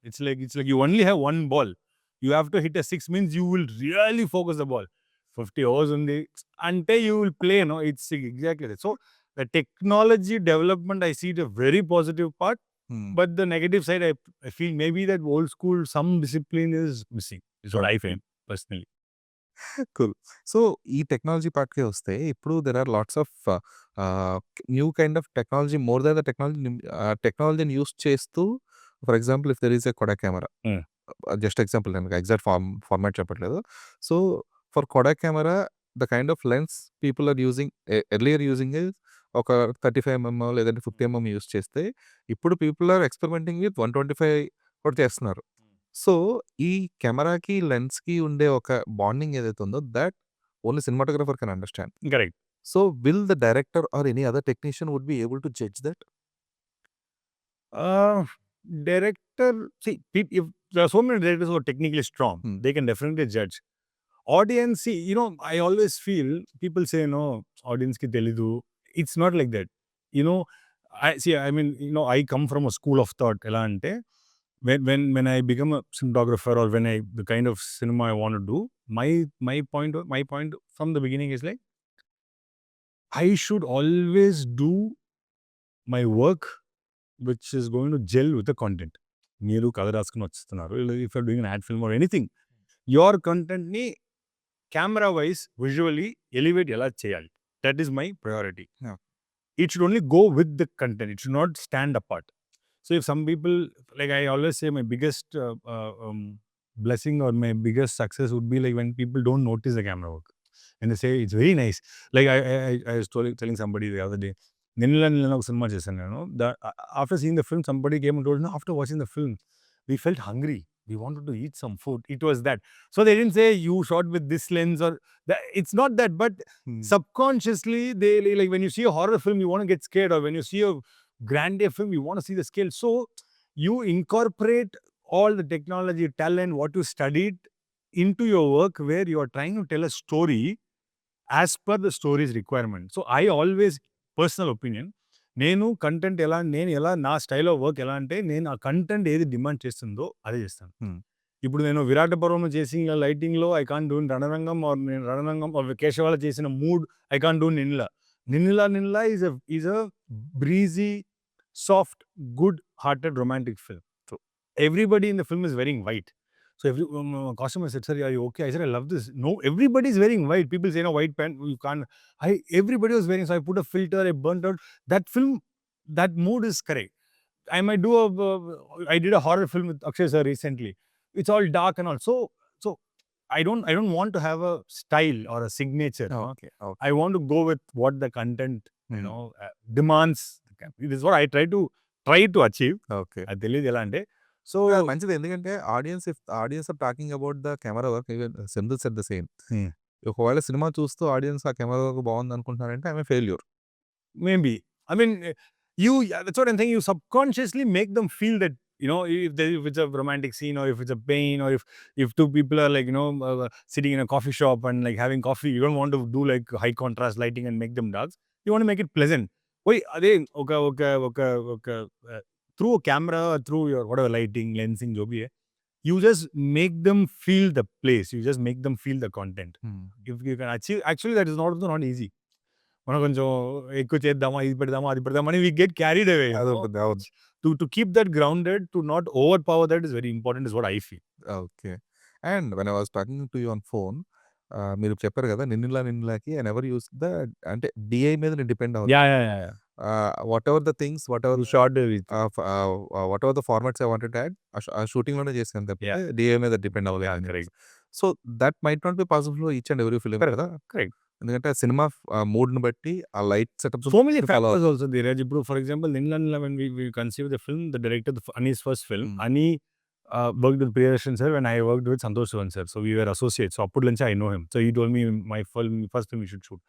It's like you only have one ball. You have to hit a 6 means you will really focus the ball. 50 hours on the until you will play. It's exactly that. So the technology development, I see it a very positive part. But the negative side, I feel maybe that old school, some discipline is missing. Is what I feel personally. Cool. So ఈ టెక్నాలజీ పార్ట్‌కే వస్తే ఇప్పుడు there are lots of new kind of technology more than the టెక్నాలజీని use చేస్తూ for example if there is a Kodak camera. Just example, నేను exact format చెప్పట్లేదు. So for Kodak camera the kind of lens people are using earlier using is ఒక 35 MM లేదంటే 50 MM use చేస్తే ఇప్పుడు people are experimenting with 125 కూడా చేస్తున్నారు. So ఈ కెమెరాకి, లెన్స్‌కి ఉండే ఒక బాండింగ్ ఏదైతే ఉందో that only cinematographer can understand. Correct. So will the director or any other technician would be able to judge that? Director, see, if there are so many directors who are technically strong, they can definitely judge. Audience, see, I always feel people say, no, audience ki telidu. It's not like that. I come from a school of thought. Ela ante, when I become a cinematographer or the kind of cinema I want to do, my point from the beginning is like, I should always do my work which is going to gel with the content. Meeru kada raskoni vachtunnaru, if you're doing an ad film or anything, your content ni camera wise visually elevate ela cheyali. That is my priority. It should only go with the content. It should not stand apart. So if some people, like I always say, my biggest blessing or my biggest success would be like when people don't notice the camera work and they say it's very nice. Like I was telling somebody the other day, Ninila cinema chesanu. After seeing the film, somebody came and told me, after watching the film, we felt hungry. We wanted to eat some food. It was that. So they didn't say you shot with this lens or that. It's not that, but subconsciously they, like when you see a horror film, you want to get scared, or when you see a grande film, you want to see the scale. So you incorporate all the technology, talent, what you studied into your work, where you are trying to tell a story as per the story's requirement. So I always, personal opinion, నేను content ఎలా నా style of work ఎలా అంటే, నేను ఆ content ఏది demand చేస్తుందో అదే చేస్తాను. ఇప్పుడు నేను విరాట పర్వంలో చేసి లైటింగ్లో I can't do Ranarangam, or నేను రణరంగం కేశవాల చేసిన mood I can't do Ninnila is a breezy, soft, good hearted romantic film. So everybody in the film is wearing white. So every customer said, "Sir, are you okay?" I said, "I love this." No, everybody is wearing white. People say, "No, white pant, you can't." Everybody was wearing, so I put a filter, I burnt out. That film, that mood is correct. I might do I did a horror film with Akshay sir recently. It's all dark and all. So I don't want to have a style or a signature. Okay. I want to go with what the content, demands. This is what I try to achieve. Okay. అది తెలియదు ఎలా అంటే. So మంచిది, ఎందుకంటే audience are talking about the camera work, even Senthil said the same. ఒకవేళ సినిమా చూస్తూ audience ఆ కెమెరా వర్క్ బాగుంది అనుకుంటున్నారంటే I'm a failure. Maybe, I mean that's what I'm saying. You subconsciously make them feel that, if it's a romantic scene, or if it's a pain, or if two people are like, sitting in a coffee shop and like having coffee, you don't want to do like high contrast lighting and make them dark. You want to make it pleasant. Wait, okay. Through a camera, or through your whatever lighting, lensing, jo bhi hai, you just make them feel the place. You just make them feel the content. If you can achieve, actually, that is not easy. మనం కొంచెం ఎక్కువ చేద్దామా, ఇది పెడదామా, అది పెడదామా అని we get carried away. అదొకటి అవును. To keep that grounded, to not overpower that is very important, is what I feel. Okay. And when I was talking to you on phone మీరు చెప్పారు కదా! 'నిన్నులాకి' ఐ నెవర్ యూజ్డ్ ద అంటే DI మీద నేను depend అవ్వను. Yeah. Whatever the things, whatever You shot with whatever the formats I wanted to add ఆ షూటింగ్‌లోనే చేశాను తప్పితే Yeah. డీఐ మీద డిపెండ్ yeah, అవ్వలేదు. correct. So that might not be possible for each and every film కదా! Correct. ఎందుకంటే ఆ cinema మూడ్‌ని బట్టి ఆ light setups So many factors also, Dheeraj. For example, when we conceived the film, the director, Ani's first film, Ani worked with Priyadarshan sir when I worked with Santosh Sivan sir. So we were associates. So appudu lunch I know him. So he told me my first film we should shoot.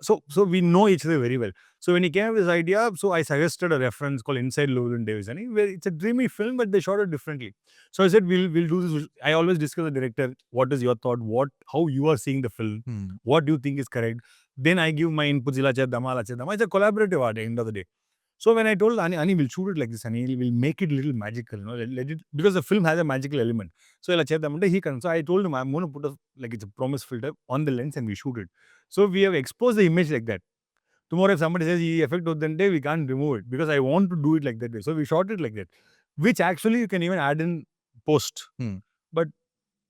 So we know each other very well. So when he came up with this idea, so I suggested a reference called Inside Llewellyn Davis, and where it's a dreamy film, but they shot it differently. So I said we'll do this. I always discuss with the director, what is your thought, how you are seeing the film, what do you think is correct. Then I give my inputs, ila cheddama, ala cheddama. It's a collaborative art at the end of the day. So when I told Ani, we'll shoot it like this, Ani, we'll make it a little magical, let it, because the film has a magical element. So ila cheddama, he can. So I told him, I'm going to put it's a promise filter on the lens and we shoot it. So we have exposed the image like that. Tomorrow if somebody says, "Ee effect of the day," we can't remove it because I want to do it like that way. So we shot it like that, which actually you can even add in post. But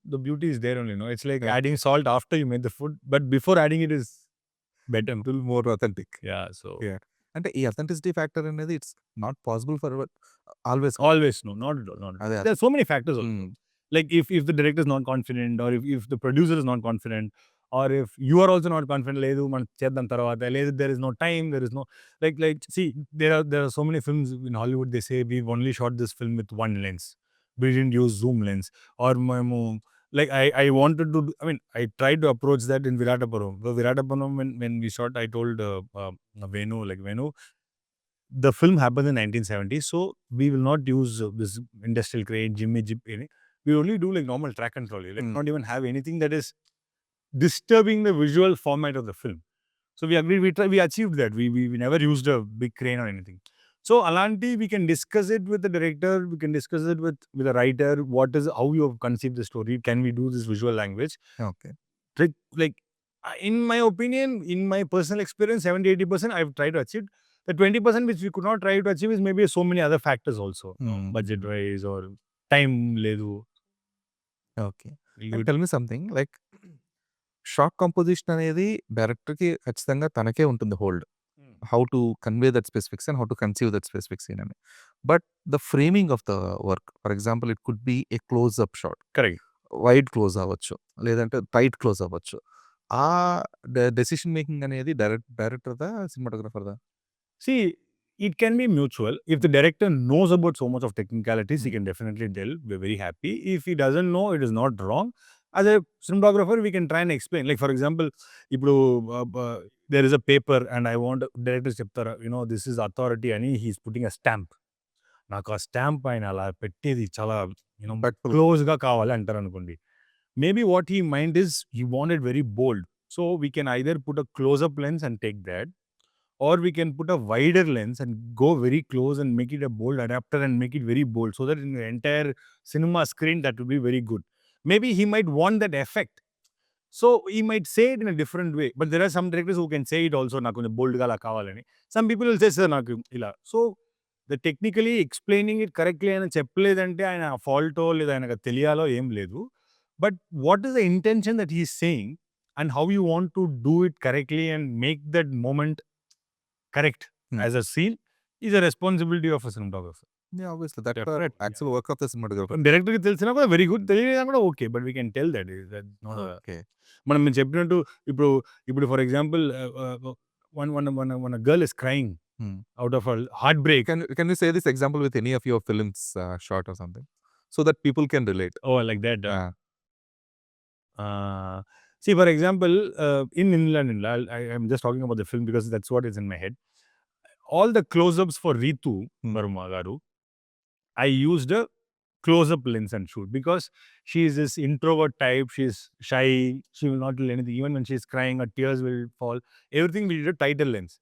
the beauty is there only, it's like adding salt after you made the food, but before adding it is better. Little more authentic. Yeah, so అంటే ఈ authenticity factor అనేది it's not possible for always. always no, not at all, not at all. అదే. There are so many factors also. Like if the director is not confident, or if the producer is not confident, or if you are also not confident, లేదు మనం చేద్దాం తర్వాత, లేదు there is no time, there is no like see, there are so many films in Hollywood, they say we've only shot this film with one lens, we didn't use zoom lens, or మేము like I wanted to I mean I tried to approach that in Viratapuram. So Viratapuram, when we shot, I told Venu, the film happened in 1970, so we will not use this industrial crane, Jimmy Jeep. We only do like normal track and trolley. Let's not even have anything that is disturbing the visual format of the film. So we agreed, we achieved that. We never used a big crane or anything. So Alanti, we can discuss it with the director, we can discuss it with the writer, how you have conceived the story, can we do this visual language? Okay. Like in my opinion, in my personal experience, 70-80% I've tried to achieve. The 20% which we could not try to achieve is maybe so many other factors also, budget wise or time ledu. Okay. Tell me something like shot composition అనేది డైరెక్టర్‌కి ఖచ్చితంగా తనకే ఉంటుంది hold. How to convey that specifics and how to conceive that specific scene అని. But the framing of the work, for example it could be a close up shot. Correct. Wide close అవ్వచ్చు, లేదంటే tight close అవ్వచ్చు. ఆ decision making అనేది డైరెక్టర్‌దా? సినిమాటోగ్రాఫర్‌దా? See, it can be mutual. If the director knows about so much of technicalities, he can definitely tell. We're very happy. If he doesn't know, it is not wrong. As a cinematographer, we can try and explain. Like for example, there is a paper and I want director చెప్తారా, this is authority అని he's putting a stamp. నాకు ఆ stamp ఆయన అలా పెట్టేది చాలా క్లోజ్గా కావాలి అంటారు అనుకోండి. Maybe what he meant is he wanted very bold. So we can either put a close-up lens and take that, or we can put a wider lens and go very close and make it a bold adapter and make it very bold, so that in the entire cinema screen that would be very good. Maybe he might want that effect. So he might say it in a different way. But there are some directors who can say it also, నాకు కొంచెం బోల్డ్గా అలా కావాలని. Some people will say, sir, నాకు ఇలా. So the technically explaining it correctly ఆయన చెప్పలేదంటే ఆయన ఫాల్టో లేదా ఆయనకు తెలియాలో ఏం లేదు. But what is the intention that he is saying and how you want to do it correctly and make that moment correct as a scene is a responsibility of a cinematographer. Yeah, obviously that Correct. actual work of the cinematographer. డైరెక్టర్కి తెలిసినా కూడా very good, తెలియదా కూడా okay, but we can tell that okay. మనం మీరు చెప్పినట్టు ఇప్పుడు for example one girl is crying out of heart break. Can you say this example with any of your films shot or something so that people can relate? Oh, like that. See, for example, in Inland, I'm just talking about the film because that's what is in my head. all the close-ups for Ritu Verma garu, I used a close-up lens and shoot because she is this introvert type. She's shy. She will not do anything. Even when she's crying, her tears will fall. Everything we did a tighter lens.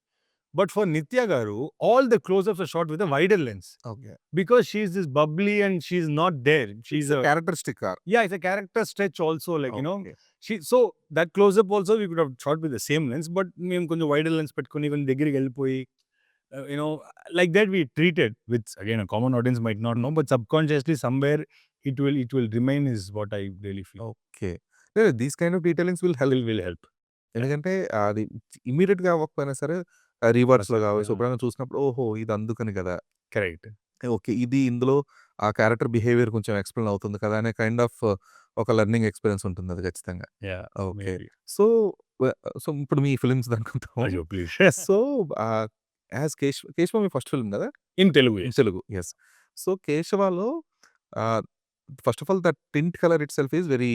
But for Nitya garu, all the close-ups are shot with a wider lens okay. because she's this bubbly and she's not there. She's a characteristic car. yeah, it's a character stretch also. Like you know, okay. so that close-up also we could have shot with the same lens, but మేము కొంచెం wider lens పెట్టుకొని కొంచెం దగ్గరికి వెళ్ళిపోయి you know, like that we treat it, which again a common audience might not know, but subconsciously somewhere it will remain is what I really feel. Okay. లేదు these kind of detailings will help. Will help. ఎందుకంటే అది ఇమ్మీడియేట్‌గా అవ్వకపోయినా సరే రివర్స్‌లో కావచ్చు. Yeah. ఎప్పుడైనా చూసినప్పుడు ఓహో! ఇది అందుకని కదా! Correct. ఓకే. ఇది ఇందులో ఆ క్యారెక్టర్ బిహేవియర్ కొంచెం ఎక్స్‌ప్లెయిన్ అవుతుంది కదా! అనే కైండ్ ఆఫ్ ఒక లెర్నింగ్ ఎక్స్‌పీరియన్స్ ఉంటుంది అది ఖచ్చితంగా. Yeah. Okay. Maybe. So, so ఇప్పుడు మీ ఫిల్మ్స్ అనుకుందాము. Ayo, please. So, as Keshava మీ ఫస్ట్ ఫిల్మ్ కదా! In Telugu. In Yes. Telugu. Yes. So, కేశవాలో first of all that tint colour itself is very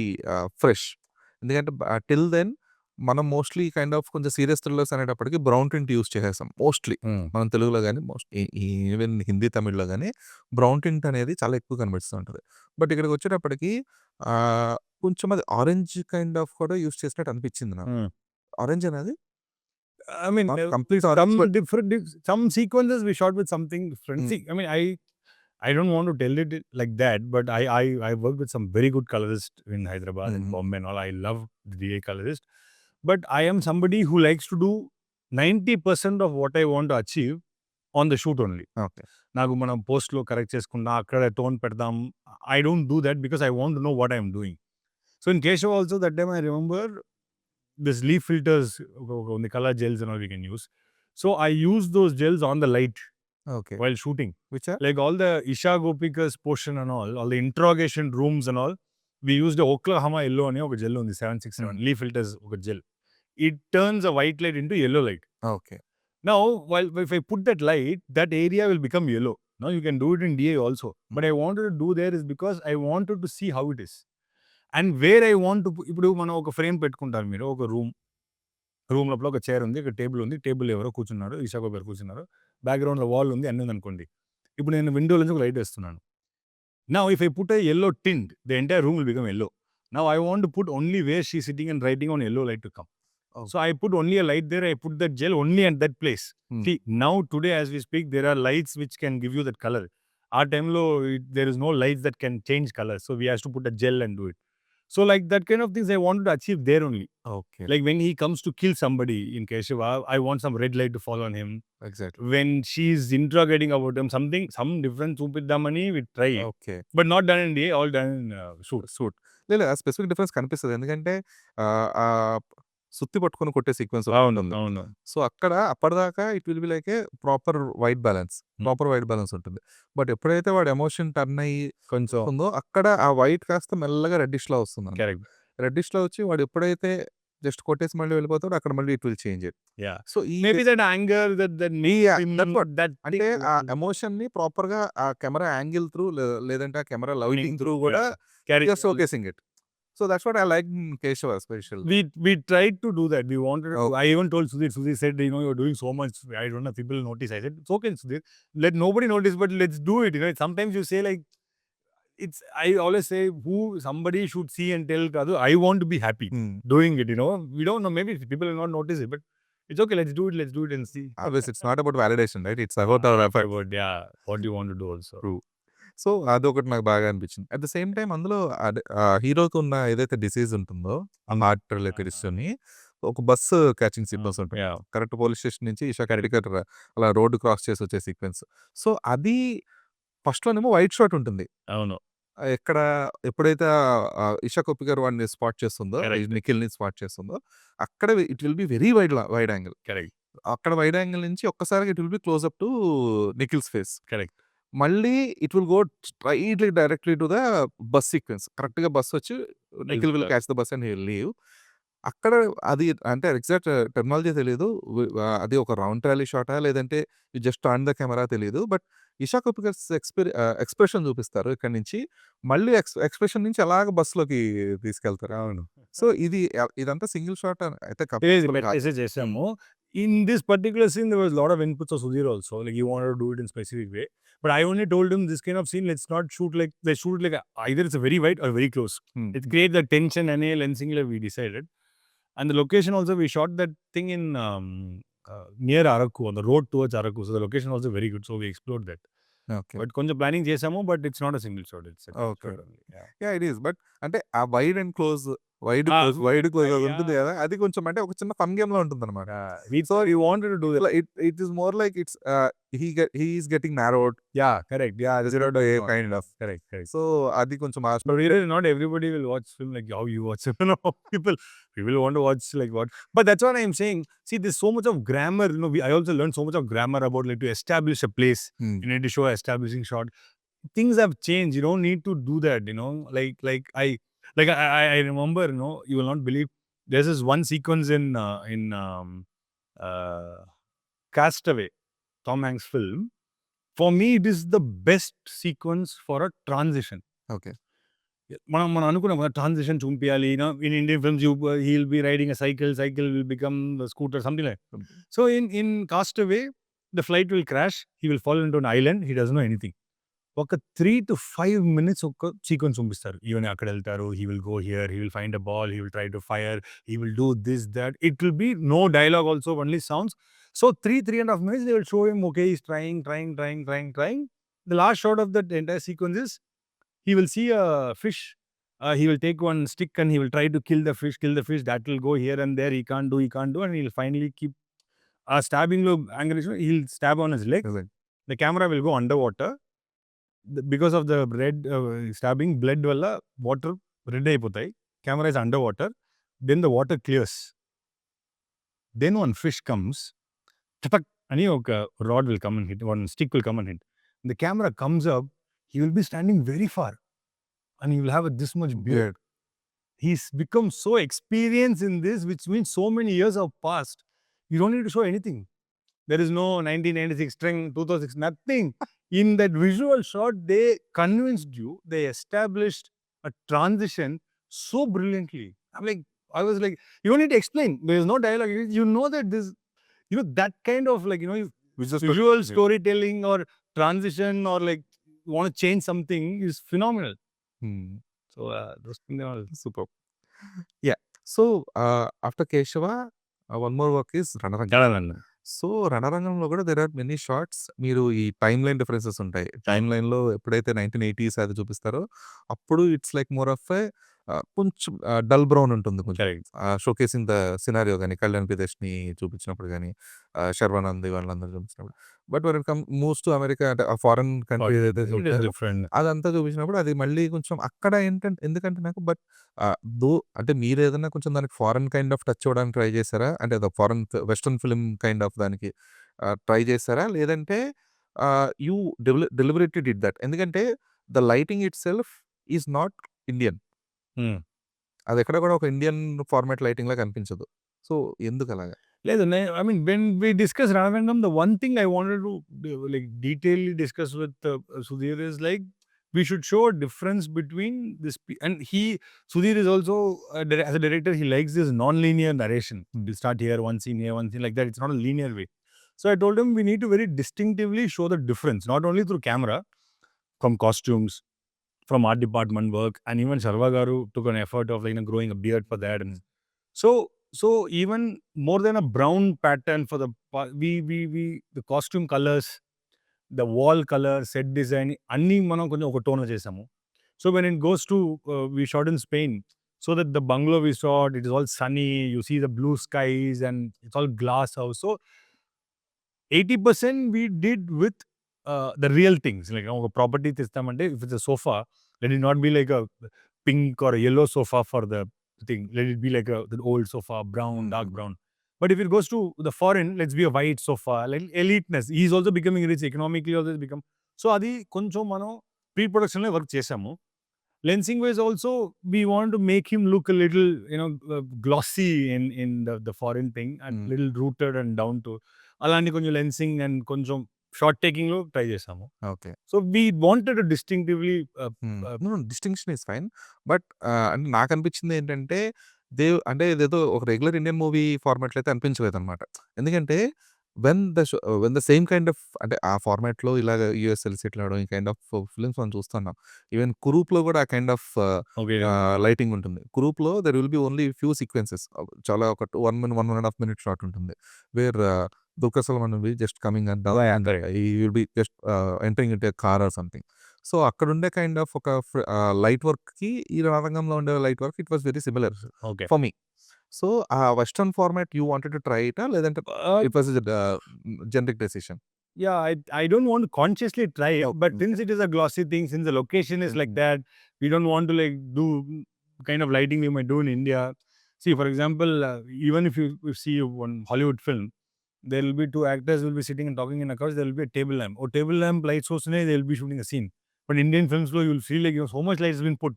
fresh. ఎందుకంటే టిల్ దెన్ మనం mostly kind of కొంచెం serious thrillers అనేటప్పటికి brown tint use చేసేసాం mostly. మనం తెలుగులో గాని ఈవెన్ హిందీ, తమిళ్‌లో గాని బ్రౌన్ టింట్ అనేది చాలా ఎక్కువ కనిపిస్తూ ఉంటది. బట్ ఇక్కడికొచ్చేటప్పటికి కొంచెం అది ఆరెంజ్ కైండ్ ఆఫ్ కూడా యూజ్ చేసినట్టు అనిపించింది నాకు. ఆరెంజ్ అనేది I mean, not complete orange some but different some sequences we shot with something different. See, I mean, I don't want to tell it like that, but I worked with some very good colorists in Hyderabad and Bombay and all. I love the DA colorist, but I am somebody who likes to do 90% of what I want to achieve on the shoot only. Okay. నాకు మనం పోస్ట్‌లో correct చేసుకుందాం, అక్కడ tone పెడదాం. I don't do that because I want to know what I am doing. So in Keshav also that time I remember this leaf filters, the color gels and all we can use. So I use those gels on the light okay. while shooting. Which are? Like all the Isha Gopika's portion and all the interrogation rooms and all, we used a Oklahoma yellow అని ఒక gel ఉంది 767 leaf filters ఒక gel. It turns a white light into yellow light. Okay. Now, while if I put that light, that area will become yellow. Now you can do it in DA also. But I wanted to do there is because I wanted to see how it is. And where I want to ఇప్పుడు మనం ఒక frame పెట్టుకుంటారు మీరు ఒక room లోపల ఒక chair ఉంది, ఒక టేబుల్ ఉంది, టేబుల్ ఎవరో కూర్చున్నారు, ఈషా గారు కూర్చున్నారు, బ్యాక్గ్రౌండ్లో వాల్ ఉంది, అన్నీ ఉంది అనుకోండి. ఇప్పుడు నేను విండో నుంచి ఒక లైట్ వేస్తున్నాను. Now if I put a yellow tint, the entire room will become yellow. Now I want to put only where she's sitting and writing on yellow light to come. Okay. So I put only a light there, I put that gel only at that place. See, now today as we speak, there are lights which can give you that color. Our time lo, there is no lights that can change color. So we have to put a gel and do it. So like that kind of things I wanted to achieve there only. Okay. Like when he comes to kill somebody in Keshava, I want some red light to fall on him. Exactly. When she's interrogating about him, some different చూపిద్దామని we try. Okay. But not done in DA, all done in shoot. లేదు ఆ specific difference కనిపిస్తది. ఎందుకంటే సుత్తి పట్టుకొని కొట్టే sequence అవును. ఉంటుంది. సో అక్కడ అప్పటిదాకా it will be like a proper white balance ఉంటుంది. బట్ ఎప్పుడైతే వాడు ఎమోషన్ టర్న్ అయ్యి కొంచెం ఉందో అక్కడ ఆ వైట్ కాస్త మెల్లగా రెడ్డిష్‌లో వస్తుంది. కరెక్ట్. రెడ్డిష్‌లో వచ్చి వాడు ఎప్పుడైతే జస్ట్ కొట్టేసి మళ్ళీ వెళ్ళిపోతాడో అక్కడ మళ్ళీ it will change it. Yeah. So ఈ Maybe that anger, that that's what. that అంటే ఆ ఎమోషన్‌ని ప్రాపర్‌గా ఆ కెమెరా యాంగిల్ త్రూ లేదంటే ఆ కెమెరా లైటింగ్ త్రూ కూడా carry. you're showcasing it. So that's what I like in Keshava especially. We tried to do that. We wanted to. Okay. I even told Sudhir. Sudhir said, you know, you're doing so much. I don't know if people notice. I said, it's okay, Sudhir. Let nobody notice, but let's do it. You know, sometimes you say like, it's. I always say, somebody should see and tell Kadu, I want to be happy doing it. You know, we don't know. Maybe people will not notice it, but it's okay. Let's do it and see. Obviously, it's not about validation, right? It's about our effort. About, yeah, what you want to do also. True. So అదొకటి నాకు బాగా అనిపించింది. At the same time అందులో హీరోకి ఉన్న ఏదైతే disease ఉంటుందో heart related ఇష్యూని ఒక బస్సు క్యాచింగ్ సీక్వెన్స్ ఉంటుంది. Yeah. కరెక్ట్ పోలీస్ స్టేషన్ నుంచి ఇషా క్యారెక్టర్ అలా రోడ్డు క్రాస్ చేసి వచ్చే సీక్వెన్స్. సో అది ఫస్ట్‌లోనేమో వైట్ షాట్ ఉంటుంది. అవును. ఎక్కడ ఎప్పుడైతే ఇషా కొప్పికర్ వాడిని స్పాట్ చేస్తుందో, Correct. నిఖిల్‌ని స్పాట్ చేస్తుందో అక్కడ it will be very wide angle. Correct. అక్కడ వైడ్ యాంగిల్ నుంచి ఒక్కసారిగా it will be close up to Nikhil's face. Correct. మళ్ళీ it will go straightly directly to the bus sequence. కరెక్ట్‌గా బస్ వచ్చి Nikhil will catch the bus and he will leave. అక్కడ అది అంటే exact terminology తెలీదు. అది ఒక రౌండ్ ట్రాలీ షాటా లేదంటే జస్ట్ ఆన్ ద కెమెరా తెలీదు. బట్ ఇషా కొప్పికర్స్ ఎక్స్‌ప్రెషన్ చూపిస్తారు ఇక్కడి నుంచి. మళ్ళీ ఎక్స్‌ప్రెషన్ నుంచి అలాగా బస్‌లోకి తీసుకెళ్తారు. అవును. సో ఇదంతా సింగిల్ షాట్ అయితే మెసేజ్ చేసాము. In this particular scene, there was a lot of inputs of Sudhir also. Like, he wanted to do it in specific way. But I only told him this kind of scene, let's not shoot like, let's shoot like either it's a very wide or very close. It creates the tension and lensing like we decided. And the location also, we shot that thing in near Araku, on the road towards Araku. So the location also very good. So we explored that. Okay. But కొంచెం planning చేసాము, but it's not a single shot. It's a Okay. shot only. Yeah. Yeah it is. But అంటే ఆ wide and close wide Ah, close yeah. ఉంటుంది కదా, అది కొంచెం అంటే ఒక చిన్న ఫన్ గేమ్ లో ఉంటుంది అనమాట. We wanted to do that. It is more like it's he is getting నారోడ్ Yeah, correct. Yeah, that's zero to a kind of. correct, correct. So అది కొంచెం But really, not everybody will watch film like how you watch film. No, people want to watch like what. But that's what I'm saying. See, there's so much of grammar. You know, I also learned so much of grammar about like to establish a place. You need to show establishing shot. Things have changed. You don't need to do that. You know, I remember. You know, you will not believe. There's this one sequence in Castaway, Tom Hanks' film. For me, it is the best sequence for a transition. Okay. మనం అనుకున్నాం transition చూపించాలి. In Indian films he'll be riding a cycle will become scooter something like. So in Castaway the flight will crash, he will fall into an island, he doesn't know anything. ఒక 3 to 5 minutes ఒక sequence చూపిస్తారు. Even అక్కడ వెళ్తారు, he will go here, he will find a ball, he will try to fire, he will do this that. It will be no dialogue also, only sounds. So 3.5 minutes they will show him, okay, he's trying. The last shot of that entire sequence is he will see a fish. He will take one stick and he will try to kill the fish. That will go here and there. He can't do, and he'll finally keep stabbing. He'll stab on his leg. Correct. The camera will go underwater. Because of the red stabbing, blood valla water red అయిపోతాయి. Camera is underwater. Then the water clears. Then one fish comes. Tatak, and a rod will come and hit, one stick will come and hit. The camera comes up, he will be standing very far and he will have this much beard. He's become so experienced in this, which means so many years have passed. You don't need to show anything. There is no 1996 string, 2006, nothing. In that visual shot, they convinced you, they established a transition so brilliantly. I was like, you don't need to explain. There is no dialogue. You know that this, you know, that kind of like, you know, visual storytelling or transition or like you want to change something is phenomenal. So those things are super. Yeah. So after Keshava one more work is Ranarangam. So రణరంగంలో కూడా there are many shots. మీరు ఈ time line differences ఉంటాయి. Time లైన్లో ఎప్పుడైతే 1980s అది చూపిస్తారో అప్పుడు it's like more of a కొంచెం డల్ బ్రౌన్ ఉంటుంది కొంచెం. షోకేసింగ్ ద సినారియో కానీ కళ్యాణ్ ప్రియదర్శిని చూపించినప్పుడు కానీ శర్వానంద్ వాళ్ళందరూ చూపించినప్పుడు. But one it come moves to America, అంటే ఆ ఫారెన్ కంట్రీ ఏదైతే different. అదంతా చూపించినప్పుడు అది మళ్ళీ కొంచెం అక్కడ ఏంటంటే, ఎందుకంటే నాకు బట్ అంటే మీరు ఏదైనా కొంచెం దానికి ఫారెన్ కైండ్ ఆఫ్ టచ్ ఇవ్వడానికి ట్రై చేశారా? అంటే అది foreign western film kind of దానికి ట్రై చేశారా? లేదంటే యూ డెలిబరేట్లీ డిడ్ దట్? ఎందుకంటే the lighting it self is not Indian. అది ఎక్కడ కూడా ఒక ఇండియన్ ఫార్మాట్ లైటింగ్ లా కనిపించదు. సో ఎందుకు అలాగా? లేదు, I mean, when we discuss Ranarangam, the one thing I wanted to like detailedly discuss with Sudhir is like we should show a difference between this. And Sudhir is also as a director, he likes this non-linear narration. We start here, one scene here, one scene like that. It's not a linear way. So I told him we need to very distinctively show the difference, not only through camera, from costumes, from art department work, and even Sharva Garu took an effort of like growing a beard for that. And so even more than a brown pattern for the the costume colors, the wall color, set design, anni మనం కొంచెం ఒక tone చేసాము. So when it goes to we shot in Spain, so that the bungalow we shot, it is all sunny, you see the blue skies and it's all glass house. So 80% we did with the real things. Like ఒక property తెస్తామంటే, if it's a sofa, let it not be like a pink or a yellow sofa for the thing. Let it be like the old sofa, brown, dark brown. But if it goes to the foreign, let's be a white sofa, like eliteness. He's also becoming rich economically, also become. So adi koncham mano pre-production lo work chesamu. Lensing wise also, we want to make him look a little, you know, glossy in the foreign thing, and little rooted and down to alani koncham lensing and koncham shot taking lo try చేసాము. Okay. So we wanted to distinctively distinction is fine. But అంటే నాకు అనిపించింది ఏంటంటే, అంటే ఇదేదో ఒక regular Indian movie ఫార్మాట్‌లో అయితే అనిపించలేదనమాట. ఎందుకంటే when the same kind of అంటే ఆ ఫార్మాట్‌లో ఇలాగ యూఎస్ఎల్ సెటిల్ అవ్వడం ఈ కైండ్ ఆఫ్ ఫిల్మ్స్ మనం చూస్తున్నాం. ఈవెన్ 'కురూప్‌లో' కూడా ఆ కైండ్ ఆఫ్ ఓకే. లైటింగ్ ఉంటుంది. 'కురూప్‌లో' there will be only few sequences. చాలా ఒక 1 ½ మినిట్ షాట్ ఉంటుంది. Where 'Dulquer Salmaan' will be just coming and he will be just entering into a car or something. So, అక్కడుండే కైండ్ ఆఫ్ ఒక light వర్క్‌కి ఈ రంగంలో ఉండే light work it was very similar okay. For me. So, ఆ western format you wanted to try ఇటా? లేదంటే it was generic decision? Yeah, I don't want to consciously try it, but Okay. since it is a glossy thing, since the location is like that, we don't want to like do kind of lighting we might do in India. See, for example, even if you see one Hollywood film, there will be two actors will be sitting and talking in a couch. There will be a table lamp. Or table lamp light source, they will be shooting a scene. But Indian films, you will feel like so much light has been put.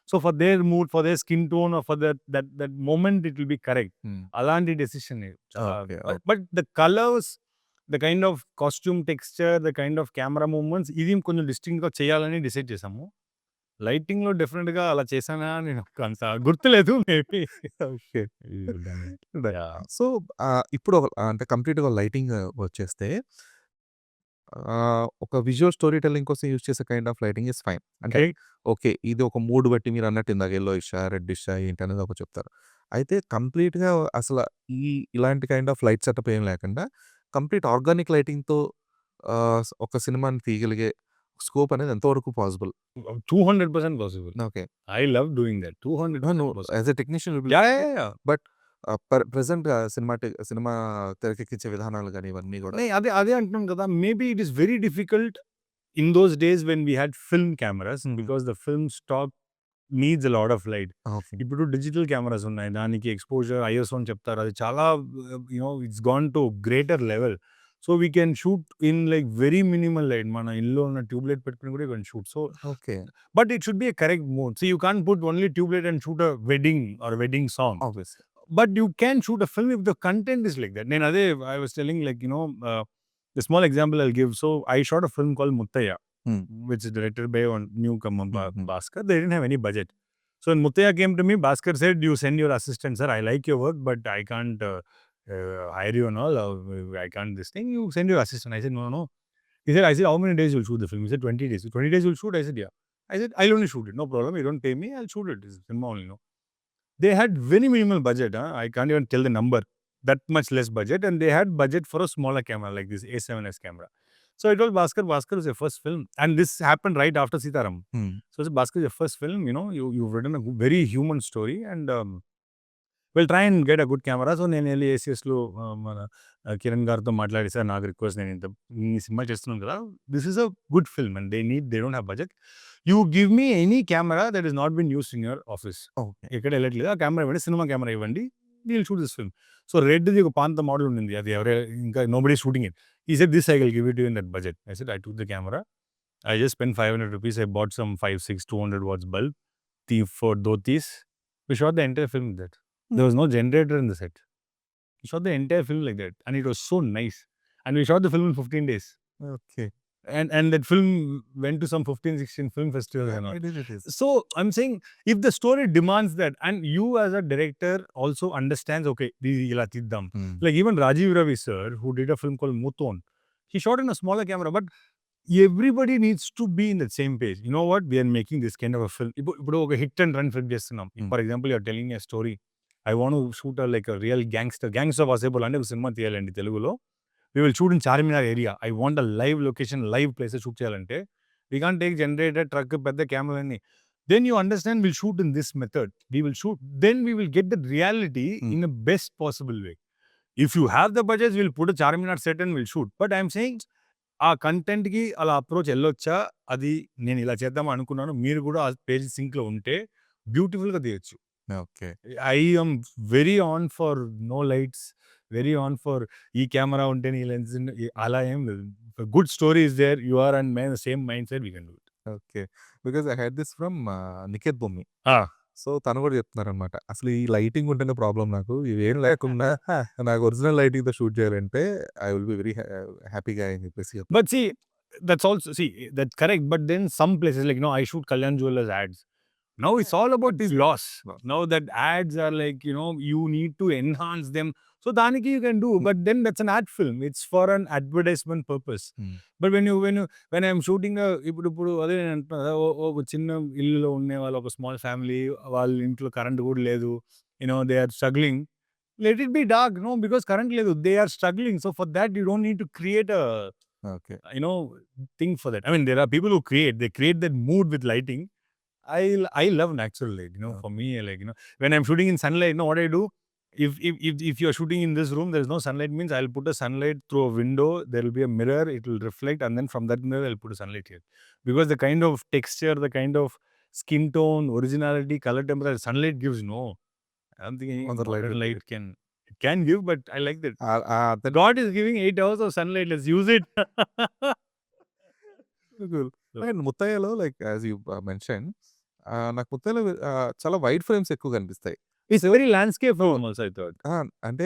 So for their mood, for their skin tone, or for that moment, it will be correct. Alanti decision. Okay. But the colors, the kind of costume texture, the kind of camera movements, ఇది కొంచెం డిస్టింక్ట్‌గా చేయాలని decide చేసాము. లైటింగ్‌లో డెఫినిట్‌గా అలా చేశానా నేను అంత గుర్తులేదు మేబీ. ఓకే. యాహ్! సో, ఇప్పుడు అంటే కంప్లీట్‌గా లైటింగ్ వచ్చేస్తే ఒక విజువల్ స్టోరీ టెల్లింగ్ కోసం యూజ్ చేసే kind of lighting is fine. అంటే ఓకే. ఓకే. ఇది ఒక మూడ్ బట్టి మీరన్నట్టు ఇందాక యెల్లోయిషా, రెడ్డిషా ఏంటనేది ఒక చెప్తారు. అయితే కంప్లీట్‌గా అసల ఇలాంటి కైండ్ ఆఫ్ లైట్ సెటప్ ఏం లేకుండా కంప్లీట్ ఆర్గానిక్ లైటింగ్‌తో ఒక సినిమాని తీయగలిగే స్కోప్ అనేది ఎంతవరకు possible? 200% possible. Okay. I love doing that. No, 200% no. Possible. As a technician you will yeah! Yeah! Yeah! But present cinema తెరకెక్కించే విధానాలు గాని ఇవన్నీ గూడా అదే అంటున్నాను కదా! Maybe it is very difficult in those days when we had film cameras because the film stock needs a lot of light. Okay. ఇప్పుడు digital cameras ఉన్నాయి. దానికి ఎక్స్‌పోజర్, ఐఎస్ఓ అని చెప్తారు. అది చాలా it's gone to greater level. So, we can shoot in like very minimal light. మన ఇల్లులో ఉన్న tube light పెట్టుకొని కూడా you can shoot. So, okay. But it should be a correct mode. So, you can't put only tube light and shoot a wedding are wedding song. Obviously. But you can shoot a film if the content is like that. నేను అదే I was telling like, the small example I'll give. So, I shot a film called Muttaya, హ్మ్. which is directed by one newcomer, Mhm. Bhaskar. They didn't have any budget. So, when Muttaya came to me, Bhaskar said, "You send your assistant, sir. I like your work, but I can't hire you and all. I can't this thing. You send your assistant." I said, "No, no." I said, "How many days you'll shoot the film?" He said, 20 days. 20 days you'll shoot? I said, "Yeah." I said, "I'll only shoot it. No problem. You don't pay me. I'll shoot it. It's cinema only, no." They had very minimal budget. I can't even tell the number. That much less budget, and they had budget for a smaller camera like this A7S camera. So I told Bhaskar, Bhaskar is your first film, and this happened right after Sitaram. హ్మ్. So I said, Bhaskar is your first film. You've written a very human story, and we'll try and get a good camera. So నేను వెళ్ళి ఏసీఎస్లో మన కిరణ్ గారితో మాట్లాడి, sir నాకు request, నేను ఇంత ఈ సినిమా చేస్తున్నాను కదా, this is a good film and they don't have budget. You give me any camera that is not been used in your office. Okay. ఎక్కడ వెళ్ళట్లేదు, ఆ కెమెరా ఇవ్వండి, సినిమా కెమెరా ఇవ్వండి, we'll shoot this film. So Reddy ఒక పాత model ఉండింది, అది ఎవరే ఇంకా nobody shooting it. He said this I will give it you in that budget. I said I took the camera, I just spend 500 rupees. I bought some 5, 6, 200 watts bulb, the 4 dhotis. We shot the entire film with that. There was no generator in the set. We shot the entire film like that, and it was so nice. And we shot the film in 15 days. Okay. And that film went to some 15, 16 film festivals and all. It is. So I'm saying, if the story demands that, and you as a director also understands, okay, ila tiddam. హ్మ్. Like even Rajiv Ravi sir, who did a film called Muton, he shot in a smaller camera, but everybody needs to be in the same page. You know what? We are making this kind of a film. ఇప్పుడు ఒక hit and run film చేస్తున్నాం. For example you're telling a story. I want to shoot like a real gangster వాసేబుల్ అంటే ఒక cinema తీయాలండి తెలుగులో. We will shoot in Charminar area. I want a live location, live places shoot చేయాలంటే, we can't take generator, truck, పెద్ద camera అన్ని. Then you understand, we'll shoot in this method. We will shoot. Then we will get the reality in the best possible way. If you have the budget, we'll put a Charminar set and we'll shoot. But I'm saying, ఆ కంటెంట్‌కి అలా approach ఎళ్ళొచ్చా? అది నేను ఇలా చేద్దాం అనుకున్నాను. మీరు కూడా ఆ పేజ్ సింక్‌లో ఉంటే బ్యూటిఫుల్‌గా తీయొచ్చు. Okay. I am very on for no lights, very on for ఈ కెమెరా ఉంటేనే ఈ లెన్స్ అలా ఏం లేదు. Good story is there. You are and same mind set, we can do it. Okay. Because I heard this from Nikhit Bommi. Ah! So, తను కూడా చెప్తున్నారనమాట. అసలు ఈ లైటింగ్ ఉంటేనే ప్రాబ్లమ్ నాకు. ఇవేం లేకుండా నాకు ఒరిజినల్ లైటింగ్‌తో షూట్ చేయాలంటే ఐ విల్ బి వెరీ హ్యాపీగా అని చెప్పేసి చెప్పారు. But see, that's also, that's correct. But then some places, like, I shoot Kalyan Jewellers ads. Now it's all about That is loss. loss. Now that ads are like, you need to enhance them. So daniki you can do, but then that's an ad film. It's for an advertisement purpose. But when I'm shooting ఇప్పుడు అదే నేను అంటున్నా కదా, ఒక చిన్న ఇల్లులో ఉండే వాళ్ళు, ఒక స్మాల్ ఫ్యామిలీ, వాళ్ళ ఇంట్లో కరెంట్ కూడా లేదు, they are struggling. Let it be dark, no, because current లేదు, they are struggling. So for that you don't need to create a okay. thing for that. I mean, there are people who create that mood with lighting. I love natural light. For me, like, when I'm shooting in sunlight, what I do, if you're shooting in this room, there's no sunlight, means I'll put a sunlight through a window, there will be a mirror, it will reflect, and then from that mirror I'll put a sunlight here. Because the kind of texture, the kind of skin tone, originality, color temperature sunlight gives, no. I'm thinking Other light modern will light can give, but I like that. అతను God is giving 8 hours of sunlight, let's use it. Cool. And ముత్తయ్యలో like as you mention నాకు ముత్తయ్యలో చాలా wide frames ఎక్కువ కనిపిస్తాయి. It's very landscape film also, I thought. అంటే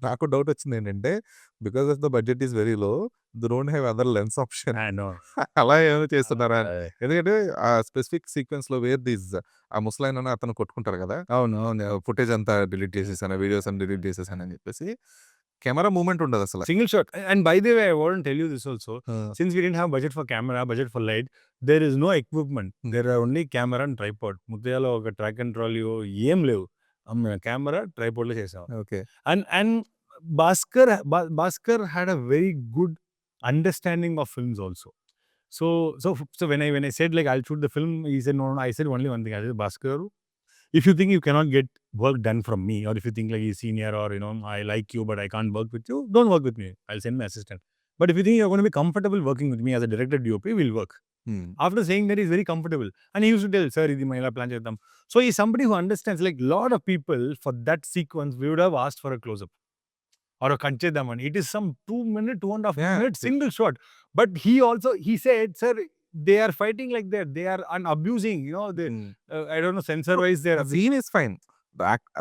నాకు doubt వచ్చింది ఏంటంటే, because of the budget is very low, they don't have other lens option. I know. అలా ఏమైనా చేస్తున్నారా? Uh, ఎందుకంటే ఆ స్పెసిఫిక్ సీక్వెన్స్ లో వేర్ దిస్ ఆ ముసలాయన అతను కొట్టుకుంటారు కదా, అవును, అవును. ఫుటేజ్ అంతా డిలీట్ చేసేసాను, వీడియోస్ అని డిలీట్ చేసేసాను అని చెప్పేసి కెమెరా మూమెంట్ ఉండదు అసలు. Single shot. And by the way, I want to tell you this also. Since we didn't have budget for camera, budget for light, there is no equipment. There are only camera and tripod. ముత్యాలో ఒక track and trolley ఏం లేవు. Camera tripod లో చేసాం. Okay. And Bhaskar had a very good understanding of films also. So when I said like I'll shoot the film, he said no. I said only one thing. I said, Bhaskar, if you think you cannot get work done from me, or if you think like he's senior, or I like you but I can't work with you, don't work with me. I'll send my assistant. But if you think you're going to be comfortable working with me as a director DOP, we'll work. After saying that, he's very comfortable. And he used to tell, sir, idi maila plan chedam. So he's somebody who understands, like lot of people for that sequence, we would have asked for a close-up or a kanchedam. It is some 2 minute, 2.5 Yeah. minute single shot. But he said, sir, they are fighting like that. They are abusing, they, I don't know, censor wise, they are The scene is fine.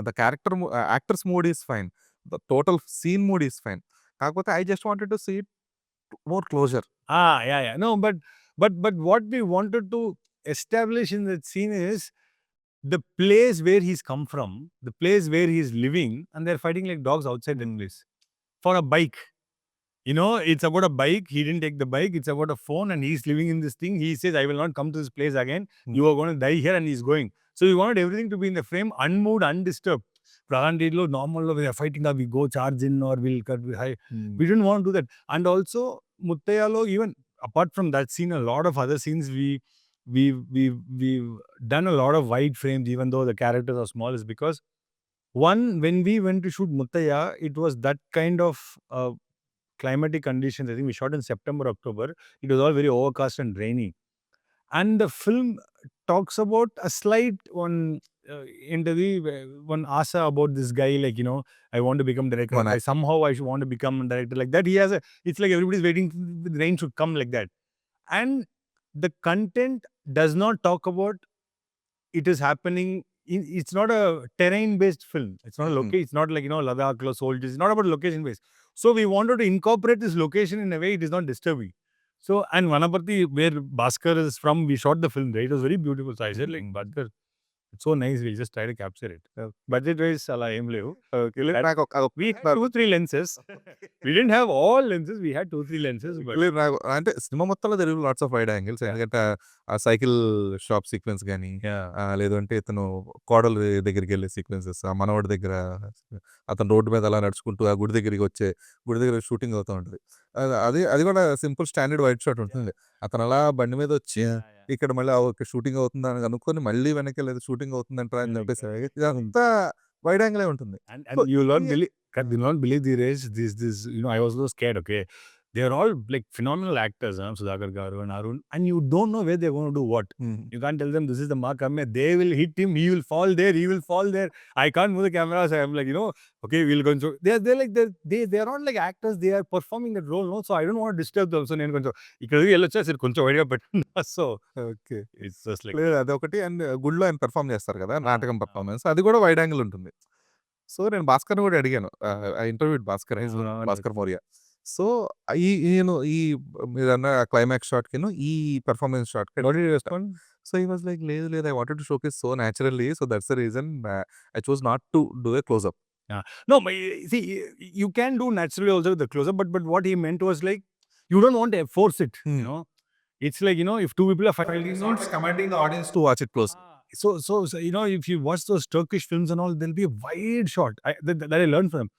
The character actor's mood is fine. The total scene mood is fine. కాకపోతే I just wanted to see it more closure. Yeah. No, but what we wanted to establish in that scene is the place where he's come from, the place where he's living, and they're fighting like dogs outside that place for a bike. It's about a bike. He didn't take the bike. It's about a phone, and he's living in this thing. He says, I will not come to this place again. You are going to die here, and he's going. So we wanted everything to be in the frame, unmoved, undisturbed. Pragandilo, normal, we are fighting, we go charge in or we'll cut high. We didn't want to do that. And also, Muttayalo, even apart from that scene, a lot of other scenes, we've done a lot of wide frames, even though the characters are small, is because one, when we went to shoot Muttaya, it was that kind of climatic conditions. I think we shot in September, October. It was all very overcast and rainy. And the film talks about a slight one one asa about this guy, like, I want to become director. Somehow I should want to become a director. Like that, it's like everybody's waiting, the rain should come like that. And the content does not talk about it is happening. It's not a terrain-based film. It's not a location. It's not like, Ladakh soldiers. It's not about location-based. So we wanted to incorporate this location in a way it is not disturbing. So, and Vanaparthi, where Bhaskar is from, we shot the film there. It was very beautiful. So I said, like, Bhaskar, it's so nice. We'll just try to capture it. Budget-wise, ala em levu. We had 2-3 lenses. We didn't have all lenses. We had 2-3 lenses. But అంటే cinema మొత్తంలో there will lots of wide angles. ఎందుకంటే ఆ cycle shop sequence కానీ, లేదంటే ఇతను కోడలు దగ్గరికి వెళ్ళే సీక్వెన్సెస్, ఆ మనవాడి దగ్గర అతను రోడ్డు మీద అలా నడుచుకుంటూ ఆ గుడి దగ్గర షూటింగ్ అవుతూ ఉంటుంది. అది కూడా సింపుల్ స్టాండర్డ్ వైడ్ షాట్ ఉంటుంది. అతను అలా బండి మీద వచ్చి ఇక్కడ మళ్ళీ షూటింగ్ అవుతుందా అని అనుకొని మళ్ళీ వెనక్కి లేదు షూటింగ్ అవుతుందంటారా అని చెప్పేసి ఇదంతా వైడ్ యాంగిలే ఉంటుంది. And you'll not believe Dheeraj, this, I was so scared, okay. They are all like phenomenal actors, Sudhakar Garu and Arun, and you don't know where they're going to do what. You can't tell them this is the mark. They will hit him, he will fall there, he will fall there. I can't move the camera, so I'm like, okay, we'll go. They're like, they're not like actors, they are performing that role, no? So I don't want to disturb them. So నేను కొంచెం ఇక్కడ వెళ్ళొచ్చా సరే కొంచెం వైడ్గా పెట్టండి. So okay, it's just like లేదు అదొకటి. అండ్ గుడిలో ఆయన పెర్ఫామ్ చేస్తారు కదా, నాటకం పెర్ఫార్మెన్స్, అది కూడా వైడ్ యాంగిల్ ఉంటుంది. సో నేను భాస్కర్ కూడా అడిగాను, ఐ ఇంటర్వ్యూడ్ భాస్కర్ మోరియా. సో, ఈ మీరన్న క్లైమాక్స్ షాట్‌కిను, ఈ పెర్ఫార్మన్స్ షాట్‌కి What did he respond? So, he was like, లేదు లేదు, I wanted to showcase so naturally. So that's the reason I chose not to do a close up. No, but see, you can do naturally also with the close-up, but what he meant was like, you don't want to force it, you know. It's like, you know, if two people are fighting, It's not like commanding the audience to watch it close. so you know, if you watch those Turkish films and all, there'll be a wide shot. That I learned from him.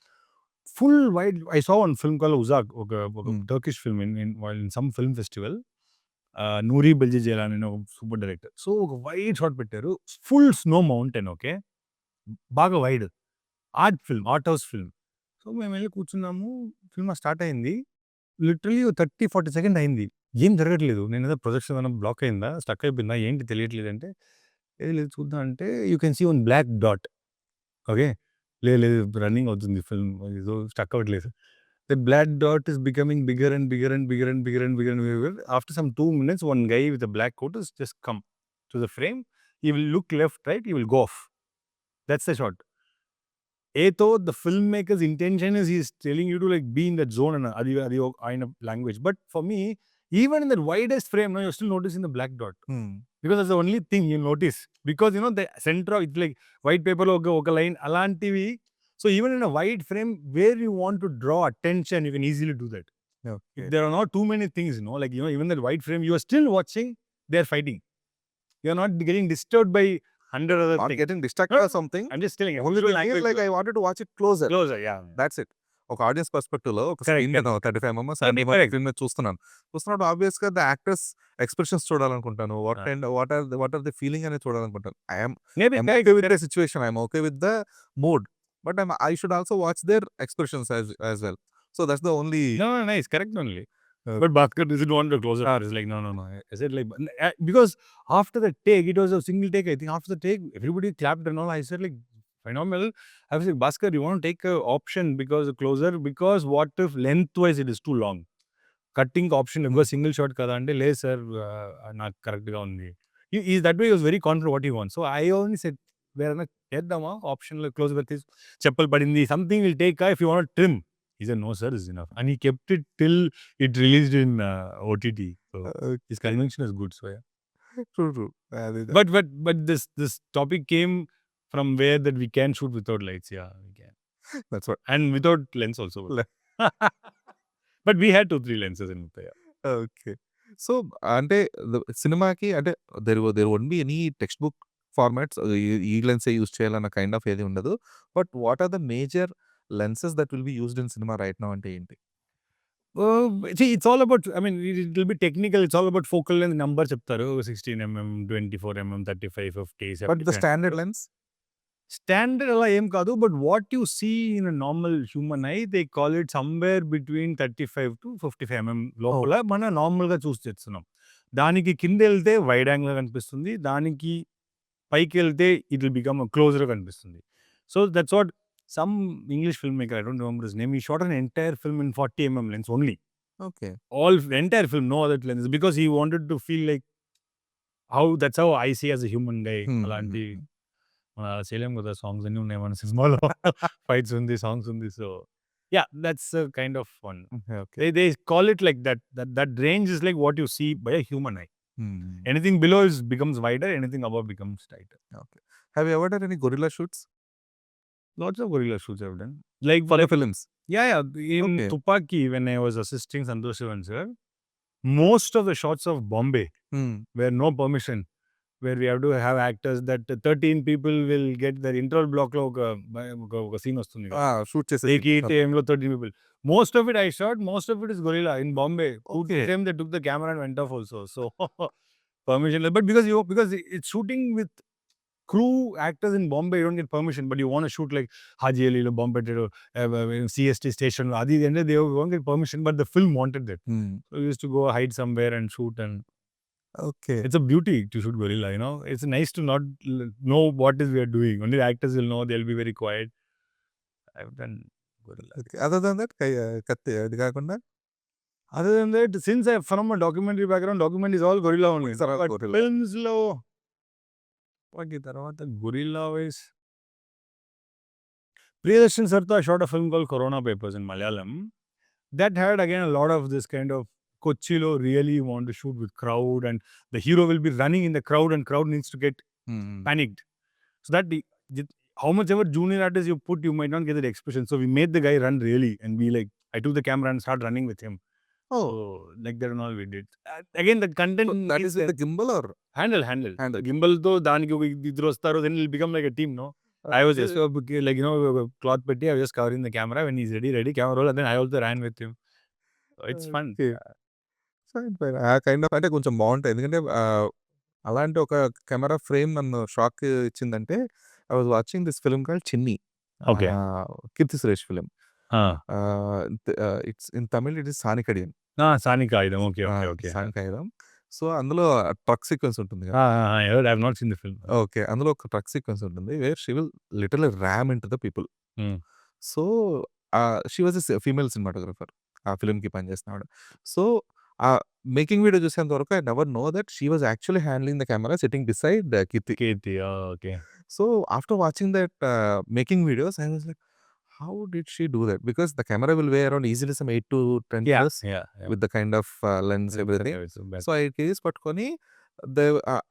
Full wide. I saw one film called Uzak, a Turkish film while in some film festival. Nouri Bilge Ceylan, you know, super director. So ఒక wide shot పెట్టారు. Full snow mountain, okay, బాగా wide. Art house film. So మేము వెళ్ళి కూర్చున్నాము. Film start అయింది. Literally 30-40 second అయింది. ఏం జరగట్లేదు. నేను ఏదో ప్రొజెక్షన్ ఏమైనా బ్లాక్ అయిందా, స్టక్ అయిపోయిందా, ఏంటి తెలియట్లేదు అంటే, ఏది లేదు చూద్దాం అంటే, you can see one black dot. Okay, లేదు లేదు రన్నింగ్ అవుతుంది ఫిల్మ్, ఏదో స్టక్ అవ్వట్లేదు. The black dot is becoming bigger and bigger and bigger and bigger and bigger and bigger. After some 2 minutes, one guy with a black coat has just come to the frame. He will look left, right, he will go off. That's the shot. The filmmaker's intention is he's telling you to like be in that zone and adi ayina language. But for me, even in that widest frame, no, you're still noticing the black dot. Because that's the only thing you notice. Because you know the center of it's like white paper oka line alantivi. So even in a wide frame where you want to draw attention, you can easily do that. Okay. If there are not too many things, you know, like, you know, even that wide frame, you are still watching, they're fighting. You're not getting disturbed by 100 other Not things. getting distracted or something. I'm just telling you. Only thing is like I wanted to watch it closer. Closer, yeah. That's it. ఒక audience పర్స్పెక్టివ్‌లో ఒక Correct, screen మీద 35 mm, 70 mm correct. Screen మీద చూస్తున్నప్పుడు ఆబ్వియస్‌గా the actors expressions చూడాలనుకుంటాను. What are the feeling అనేది చూడాలనుకుంటాను. Maybe I'm okay with the situation. I'm okay with the mood. But I should also watch their expressions as well. So that's the only. No, nice, correct only. But Bhaskar doesn't want to close it. It's like, no. I said like, because after the take, it was a single take, I think. After the take, everybody clapped and all. I said like, phenomenal. I was like, Bhaskar, you want to take a option because closer? Because what if lengthwise it is too long? Cutting option, because single shot kada ante, le sir, నాకు కరెక్ట్గా ఉంది. That way he was very confident what he wants. So I only said, వేరేనా చేద్దామా ఆప్షన్లో close పెట్టి చెప్పలు పడింది, something will take if you want to trim. He said, no, sir, is enough. And he kept it till it released in OTT. So his conviction is good. So yeah. True. But this topic came from where that we can shoot without lights. Yeah, we can. That's what. And without lens also. But we had 2-3 lenses in it. Yeah. Okay. So అంటే సినిమాకి అంటే there won't be any text book formats ఈ లెన్సే use చేయాలన్న kind of ఏది ఉండదు. But what are the major lenses that will be used in cinema right now అంటే ఏంటి? See, it's all about, I mean, it will be technical. It's all about focal length number చెప్తారు. 16 mm, 24 mm, 35, 50, 70. But the standard lens? Standard అలా ఏం కాదు. But what you see in a normal human eye, they call it somewhere between 35-55 mm లోపల మనం నార్మల్‌గా చూసి చేస్తున్నాం. దానికి కిందెళ్తే వైడ్ యాంగిల్‌గా కనిపిస్తుంది. దానికి పైకెళ్తే ఇట్ విల్ బికమ్ క్లోజర్‌గా కనిపిస్తుంది. So that's what some English filmmaker, I don't remember his name, he shot an entire film in 40 mm lens only. Okay. Entire film, no other lenses, because he wanted to feel like that's how I see as a human guy. అలాంటి చేయలేం కదా, songs అన్నీ ఉన్నాయి మన సినిమాలో. Fights ఉంది, songs ఉంది. So yeah, that's a kind of fun. Okay. They call it like that. That range is like what you see by a human eye. Anything below becomes wider, anything above becomes tighter. Okay. Have you ever done any gorilla shoots? Lots of gorilla shoots I've done. Like For the films? Yeah. In Okay. Tupaki, when I was assisting Santosh Sivan sir, most of the shots of Bombay were no permission, where we have to have actors that 13 people will get their interval block lo oka scene vastundi kada. Shoot చేసే Like ఈ time lo 13 people. Most of it I shot, most of it is gorilla in Bombay. Okay. Time they took the camera and went off also. So permission, but because it's shooting with crew actors in Bombay, you don't get permission, but you want to shoot like Haji Ali, Bombay, CST station, Adi, they won't get permission, but the film wanted that. So we used to go hide somewhere and shoot, and okay. it's a beauty to shoot gorilla, you know. It's nice to not know what is we are doing. Only the actors will know, they'll be very quiet. I've done gorilla. Other than that Kaththi అది కాకుండా Other than that, since I'm from a documentary background, documentary is all gorilla only. It's all But gorilla. films lo వాటి తర్వాత gorilla wise, Priyadarshan Sarta shot a film called Corona Papers in Malayalam. that had again a lot of this kind of Kochilo really want to shoot with crowd, and the hero will be running in the crowd, and crowd needs to get panicked. So that how much ever junior artist you put, you might not get that expression. So we made the guy run really, and we like I took the camera and started running with him. Oh, So like that and all we did. Again, the content so that is with the gimbal or handle. Gimbal to daniki oka iddaru vastaru, then it'll become like a team, no? I was just like, you know, cloth petti, I was just covering the camera. When he's ready, camera roll, and then I also ran with him. So it's fun. Okay. Fine. ఆ kind of అంటే కొంచెం బావుంటాయి. ఎందుకంటే అలాంటి ఒక camera frame నన్ను shock ఇచ్చిందంటే, I was watching this film called 'Chinni'. Okay. Keerthy Suresh film. Ah. It's in Tamil it is 'Saanikaayidham'. Sanikayudam. Okay. Saanikaayidham. So, అందులో ట్రక్ సీక్వెన్స్ ఉంటుంది కదా! I heard. I've not seen the film. ఓకే. అందులో ఒక ట్రక్ సీక్వెన్స్ ఉంటుంది. Where she will literally ram into the people. Hmm. So, she was a female cinematographer. ఆ ఫిల్మ్‌కి పనిచేసిన ఆవిడ. సో, ఆ మేకింగ్ వీడియో చూసేంత వరకు I never know that she was actually handling the camera sitting beside Keerthi. Okay. So, after watching that making videos I was like, how did she do that? Because the camera will weigh around easily some 8 to 10 years with the kind of lens everything. So, ఆ case పట్టుకొని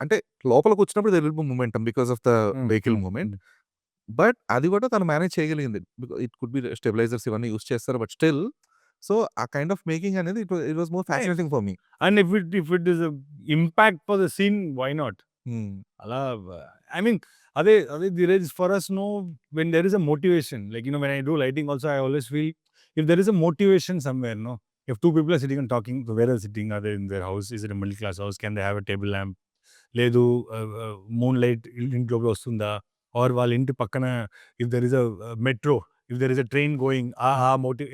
అంటే లోపల కూర్చున్నప్పుడు there will be momentum because of the vehicle movement. But అది కూడా తను manage చేయగలిగింది. It could B stabilisers ఇవన్నీ యూజ్ చేస్తారు. బట్ స్టిల్ సో, ఆ కైండ్ ఆఫ్ మేకింగ్ అనేది it was more fascinating for me. And if it is a impact for the scene, why not? Ala, I mean, Ade Dheeraj, for us, no, when there is a motivation, like, you know, when I do lighting also, I always feel if there is a motivation somewhere, no, if two people are sitting and talking, so where are they sitting? Are they in their house? Is it a middle class house? Can they have a table lamp? Ledu moonlight ఇంట్లోకి వస్తుందా? Or వాళ్ళ ఇంటి పక్కన if there is a metro, if there is a train going,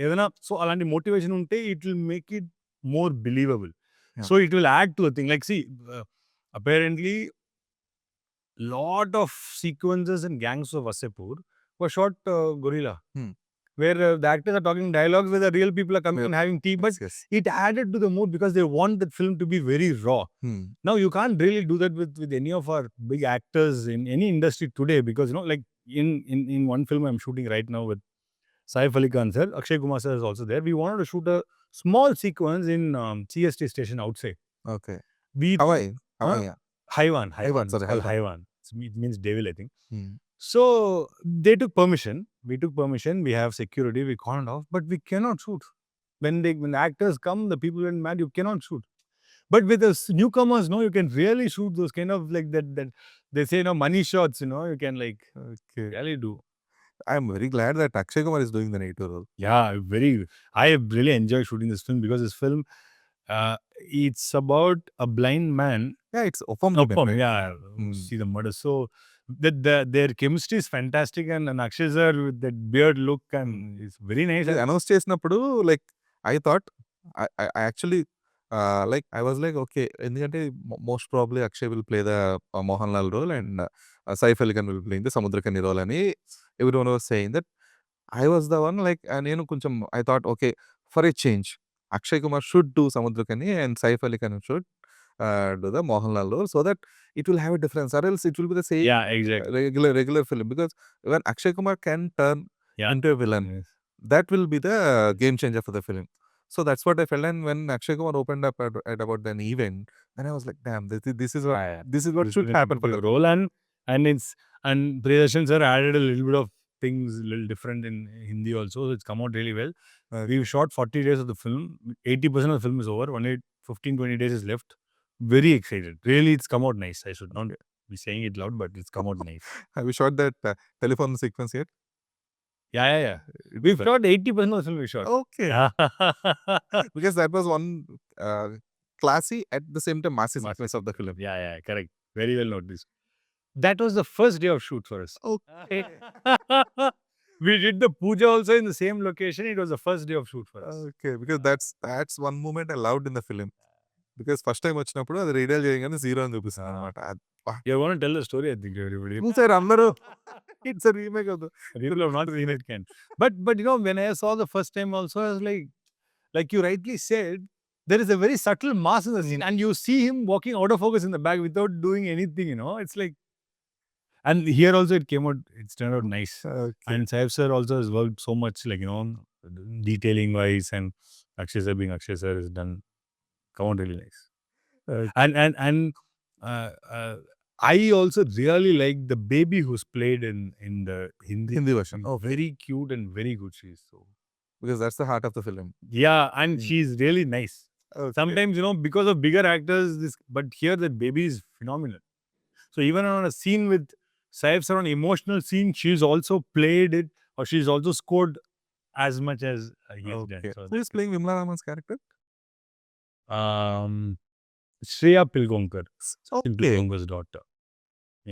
ఏదైనా so అలాంటి motivation ఉంటే it will make it more believable. Yeah. So it will add to a thing. Like, see, apparently, lot of sequences in Gangs of Wasseypur were shot gorilla, where the actors are talking dialogues where the real people are coming and having tea, but Yes. it added to the mood because they want that film to be very raw. Now you can't really do that with any of our big actors in any industry today, because, you know, like in one film I'm shooting right now with Saif Ali Khan sir, Akshay Kumar sir is also there. We wanted to shoot a small sequence in CST station outside. Okay. We Hawaii. Haiwan. Sorry, It's called Haiwan. Haiwan. It means devil, I think. So they took permission. We took permission. We have security. We called off, but we cannot shoot. When the actors come, the people went mad. You cannot shoot. But with the newcomers, no, you can really shoot those kind of like that they say, you know, money shots. You know, you can like okay. really do. I'm very glad that Akshay Kumar is doing the negative role. Yeah, I really enjoy shooting this film because this film, it's about a blind man. Yeah, it's Uppam. Yeah, see the murder. So their chemistry is fantastic, and Akshay sir with that beard look, and it's very nice. Announce చేసినప్పుడు like I thought I actually like I was like okay, ఎందుకంటే most probably Akshay will play the Mohan Lal role and Saif Ali Khan will playing the Samuthirakani role అని everyone was saying that. I was the one like నేను కొంచెం I thought okay, for a change Akshay Kumar should do Samuthirakani and Saif Ali Khan should do the Mohanlal role, so that it will have a difference, or else it will be the same Yeah, exactly. regular film. Because when Akshay Kumar can turn into a villain, Yes. that will be the game changer for the film. So that's what I felt. And when Akshay Kumar opened up at about an event, then I was like, damn, this is what this is what should happen for the role. And Priyadarshan sir added a little bit of things, a little different in Hindi also. So it's come out really well. We've shot 40 days of the film. 80% of the film is over. Only 15-20 days is left. Very excited. Really, it's come out nice. I should not be saying it loud, but it's come out nice. Have you shot that telephone sequence yet? Yeah. We've shot 80% of the film. We shot. Okay. Because that was one classy at the same time massive sequence of the film. Yeah, correct. Very well noticed. That was the first day of shoot for us. Okay. We did the puja also in the same location. It was the first day of shoot for us. Okay, because that's one moment I loved in the film. Because first time వచ్చినప్పుడు అది redial చేయగానే zero అని చూపిస్తుంది అనమాట. You want to tell the story, I think everybody. Sir అందరూ it's a remake of the People have not seen it, can. But you know, when I saw the first time also, I was like you rightly said, there is a very subtle mass in the scene, and you see him walking out of focus in the back without doing anything, you know. It's like, and here also it turned out nice. Okay. And Saif sir also has worked so much, like, you know, detailing wise, and Akshay sir being Akshay sir has done, come on, really nice. Okay. And I also really like the baby who's played in the Hindi. Hindi version. She's Okay. very cute and very good. She's so, Because that's the heart of the film. yeah, and Mm. she's really nice. Okay. Sometimes, because of bigger actors, but here that baby is phenomenal. So even on a scene with Saif sir, on an emotional scene, she's also played it, or she's also scored as much as he has done. Okay. So Who is playing Vimla Raman's character? Shreya Pilgaonkar, Sachin Okay. Pilgaonkar's daughter.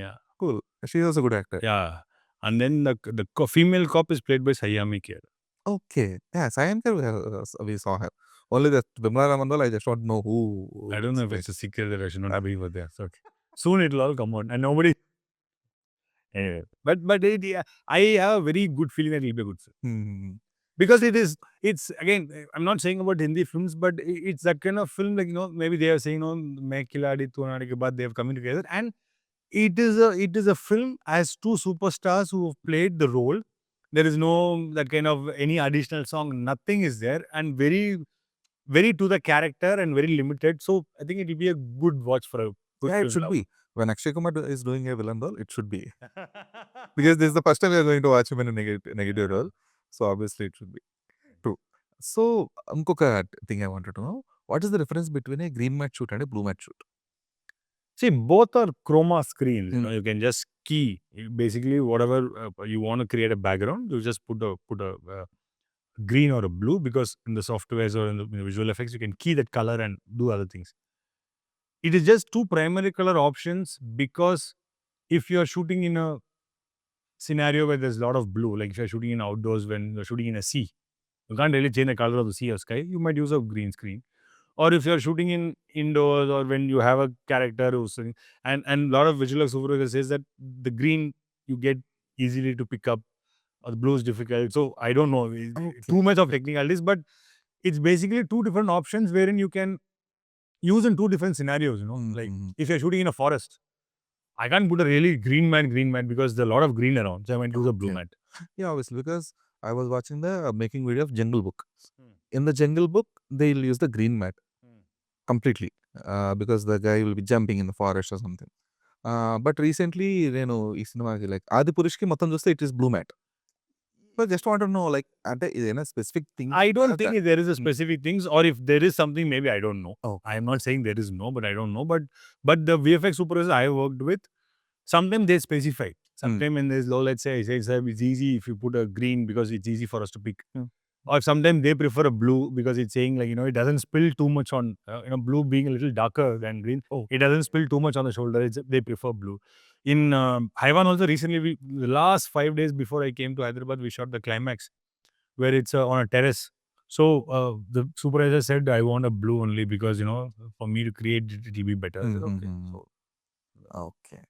Yeah. Cool. She is also a good actor. Yeah. And then the female cop is played by Sayami Kher. Okay. Yeah, Sayankar, we saw her. Only that Vimla Raman, I just don't know who. I don't know if it's a secret that I should not be over there. So okay. Soon it'll all come out, and nobody. Anyway, but yeah, I have a very good feeling that it'll be a good film. Hmm. Because it's again, I'm not saying about Hindi films, but it's that kind of film, like, maybe they are saying, Main Khiladi Tu Anade Ke Baad, they have come together, and it is a film as two superstars who have played the role. There is no that kind of any additional song, nothing is there, and very, very to the character and very limited. So I think it will be a good watch for a good Yeah, it film should lover. be. When Akshay Kumar is doing a villain role, it should be. Because this is the first time we are going to watch him in a negative role. So obviously it should be. True. So, inkoka thing I wanted to know. What is the difference between a green matte shoot and a blue matte shoot? See, both are chroma screens. Mm. You can just key. Basically, whatever you want to create a background, you just put a green or a blue, because in the softwares or in the visual effects, you can key that color and do other things. It is just two primary color options, because if you are shooting in a scenario where there's a lot of blue, like if you're shooting in outdoors, when you're shooting in a sea, you can't really change the color of the sea or sky. You might use a green screen. Or if you're shooting in indoors, or when you have a character who's and a lot of visual supervisor says that the green you get easily to pick up, or the blue is difficult. So I don't know, too much of technicalities, but it's basically two different options wherein you can use in two different scenarios. Like if you're shooting in a forest, I can't put a really green man because there's a lot of green around. So I might use a blue mat. Yeah, obviously, because I was watching the making video of Jungle Book. In the Jungle Book, they'll use the green mat completely because the guy will be jumping in the forest or something. But recently, ఈ సినిమాకి like Adi Purishki మొత్తం చూస్తే it is blue mat. But just want to know, like, అంటే ఇదేనా specific thing? I don't think there is a specific things, or if there is something, maybe I don't know. Oh. I am not saying there is no, but I don't know. But the VFX supervisors I worked with, sometimes they specify. Sometimes when there's low, let's say, it's easy if you put a green because it's easy for us to pick. Or sometimes they prefer a blue because it's saying, like, it doesn't spill too much on, blue being a little darker than green. It doesn't spill too much on the shoulder. They prefer blue. In Haiwan also recently, the last 5 days before I came to Hyderabad, we shot the climax where it's on a terrace. So the supervisor said, I want a blue only because, for me to create it will be better. I said, okay. So, Okay.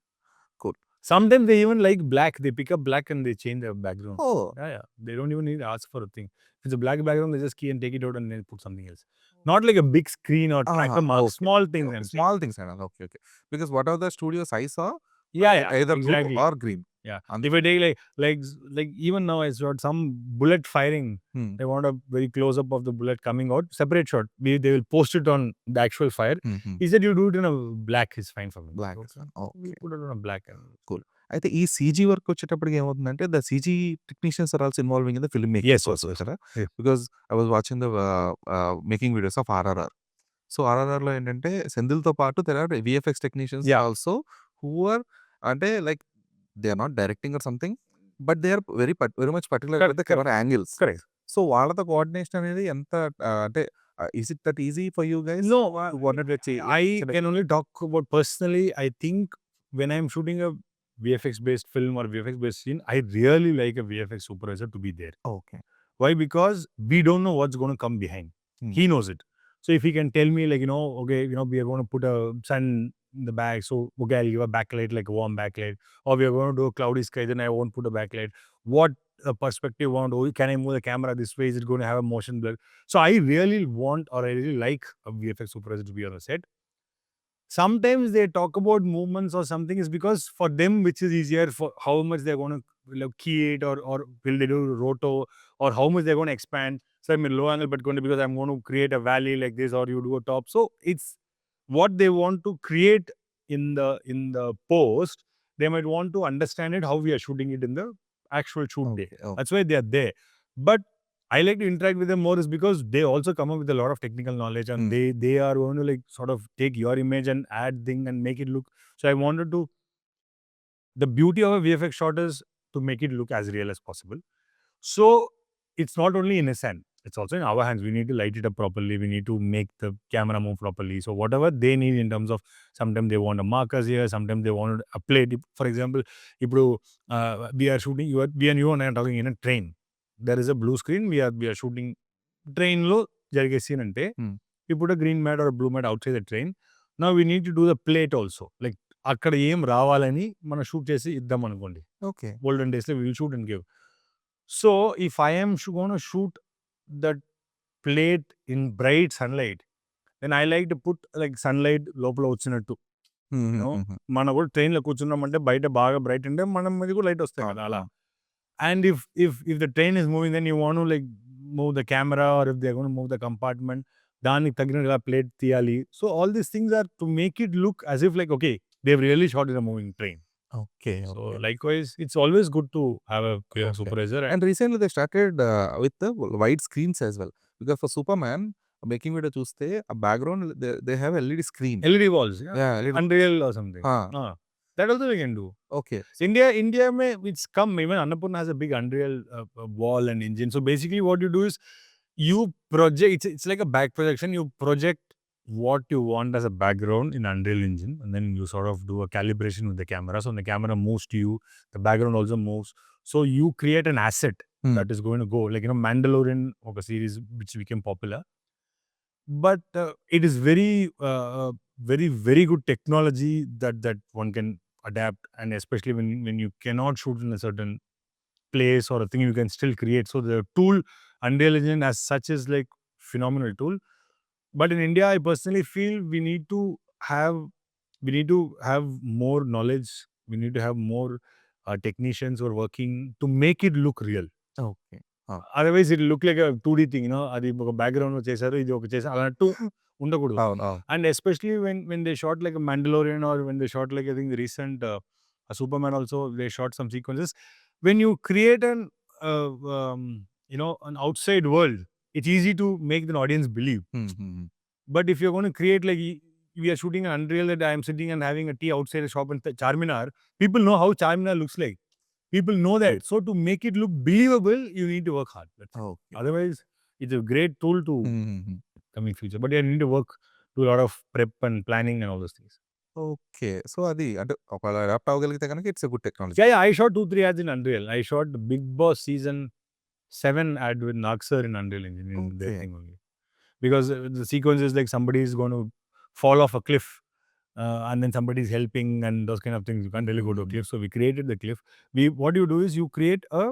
Cool. sometimes they even like black. They pick up black and they change the background. Oh. Yeah. They don't even need to ask for a thing. If it's a black background, they just key and take it out and then put something else. Not like a big screen or tracker mark. Okay. Small things. Okay, small things. Okay. Because what are the studios I saw? Yeah, Either exactly. blue or green. Yeah. If I take like even now I shot some bullet firing. They want a very close up of the bullet coming out. Separate shot. They will post it on the actual fire. He said you do it in a black is fine for me. Black. We put it on a black. Cool. అయితే ఈ CG work వచ్చేటప్పటికి ఏమవుతుందంటే the CG technicians are also involving in the film making process కదా. Because I was watching the making videos of RRR. So ఆర్ఆర్ఆర్లో ఏంటంటే సెంధిల్తో పాటు there are VFX technicians also who are అంటే like they are not directing or something, but they are very much particular with the camera angles. Correct. So వాళ్ళతో coordination అనేది ఎంత అంటే is it that easy for you guys? No, I can only talk about personally. I think when I'm shooting a VFX based film or VFX based scene, I really like a VFX supervisor to be there. Okay. Why? Because we don't know what's going to come behind. He knows it. So if he can tell me, like, okay, we are going to put a sun in the back, so okay, I'll give a backlight, like a warm backlight. Or we are going to do a cloudy sky, then I won't put a backlight. What perspective want? Oh, can I move the camera this way? Is it going to have a motion blur? So I really want, or I really like a VFX supervisor to be on the set. Sometimes they talk about movements or something is because for them, which is easier, for how much they're going to key it, or will they do roto, or how much they're going to expand. So I'm in low angle pettukondi because I'm going to create a valley like this, or you do a top. So it's what they want to create in the post. They might want to understand it how we are shooting it in the actual shoot day. Okay. That's why they are there. But I like to interact with them more is because they also come up with a lot of technical knowledge, and they are going to like sort of take your image and add thing and make it look. So I wanted to. The beauty of a VFX shot is to make it look as real as possible. So it's not only in his hand, it's also in our hands. We need to light it up properly. We need to make the camera move properly. So whatever they need in terms of, sometimes they want a markers here, sometimes they want a plate. For example, if we are shooting, we and you and I are talking in a train. There is a blue screen. We are shooting train lo jarige scene ante. We put a green mat or a blue mat outside the train. Now we need to do the plate also. Like అక్కడ ఏం రావాలని మనం shoot చేసి ఇద్దాం అనుకోండి. Okay. Olden days, we will shoot and give. So if I am going to shoot that plate in bright sunlight, then I like to put like sunlight లోపల వచ్చినట్టు. మనం కూడా ట్రైన్లో కూర్చున్నామంటే బయట బాగా బ్రైట్ ఉంటే మనం మీద కూడా లైట్ వస్తాయి కదా అలా. And if the train is moving, then you want to like move the camera, or if they're going to move the compartment, దానికి తగినట్టుగా ప్లేట్ తీయాలి. So all these things are to make it look as if like, okay, they've really shot in a moving train. Okay. So likewise, it's always good to have a clear supervisor. And recently they started with the wide screens as well. Because for Superman, making video చూస్తే a background they have LED screen. LED walls, Yeah, LED. Unreal or something. That also we can do. Okay. India mein it's come, even Annapurna has a big Unreal wall and engine. So basically what you do is you project, it's like a back projection. You project what you want as a background in Unreal Engine, and then you sort of do a calibration with the camera. So when the camera moves to you, the background also moves. So you create an asset that is going to go, like, Mandalorian, a series which became popular. But it is very, very good technology that one can adapt, and especially when you cannot shoot in a certain place or a thing, you can still create. So the tool Unreal Engine as such is like phenomenal tool. But in India, I personally feel we need to have more knowledge. We need to have more technicians who are working to make it look real. Okay. Otherwise it will look like a 2D thing, అది ఒక background లో చేశారు, ఇది ఒక చేశారు అన్నట్టు ఉండకూడదు. And especially when they shot like a Mandalorian, or when they shot like, I think the recent a Superman also, they shot some sequences. When you create an an outside world, it's easy to make the audience believe. But if you're going to create like, we are shooting an Unreal that I am sitting and having a tea outside a shop in Charminar, people know how Charminar looks like. People know that. So to make it look believable, you need to work hard. Otherwise, it's a great tool to coming future. But you need to work, do a lot of prep and planning and all those things. Okay. So అది అంటే ఒకవేళ adapt అవ్వగలిగితే కనుక it's a good technology. Yeah, I shot 2-3 ads in Unreal. I shot the Big Boss season 7 ad with Naksar in Unreal Engine in their thing only. Because the sequence is like somebody is going to fall off a cliff, and then somebody is helping and those kind of things. You can't really go to a cliff. So we created the cliff. What you do is you create a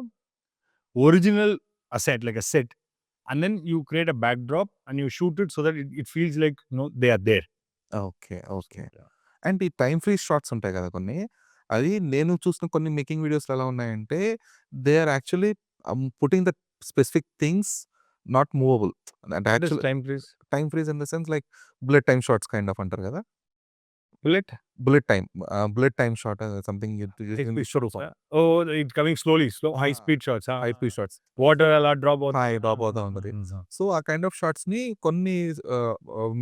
original asset, like a set, and then you create a backdrop and you shoot it so that it feels like they are there. Okay. And ఈ time freeze shots ఉంటాయి కదా కొన్ని, అది నేను చూసిన కొన్ని making వీడియోస్‌లో ఎలా ఉన్నాయంటే, they are actually putting the specific things not movable. అంటే actual time freeze in the sense like bullet time shots kind of అంటారు కదా! Bullet time shot something Oh, it's coming slowly, high speed shots. High speed shots. Water a lot drop out. Drop అవుతా ఉంటది. So ఆ kind of షాట్స్‌ని కొన్ని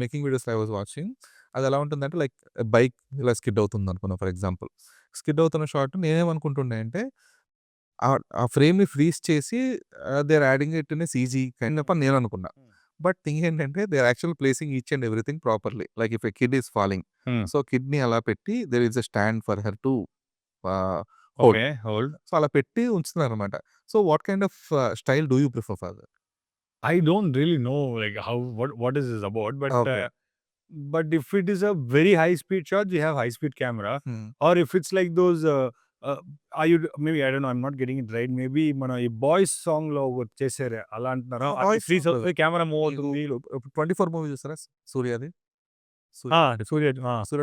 making వీడియోస్‌లో I was watching. అది ఎలా ఉంటుందంటే లైక్ బైక్ ఇలా స్కిడ్ అవుతుంది అనుకున్నా ఫర్ ఎగ్జాంపుల్. స్కిడ్ అవుతున్న షాట్ నేనేమనుకుంటుండే అంటే ఆ ఫ్రేమ్‌ని ఫ్రీజ్ చేసి they are adding it in a CG kind of అని నేను అనుకున్నా. బట్ థింగ్ ఏంటంటే they are actually placing each and everything properly. Like if a kid is falling, so కిడ్‌ని అలా పెట్టి there is a stand for her to hold. So అలా పెట్టి ఉంచుతున్నారనమాట. So what kind of style do you prefer for that? I don't really know like what is this about, but Okay. but if it is a very high speed shot, you have high speed camera. Or if it's like those are you maybe, I don't know, I'm not getting it right, maybe మన ఈ boys song లో చేసారు అలా అంటున్నారా, Boys freeze song అవుతుంది, camera move అవుతుంది. 24 movie చూసారా సూర్యది? సూర్య సూర్య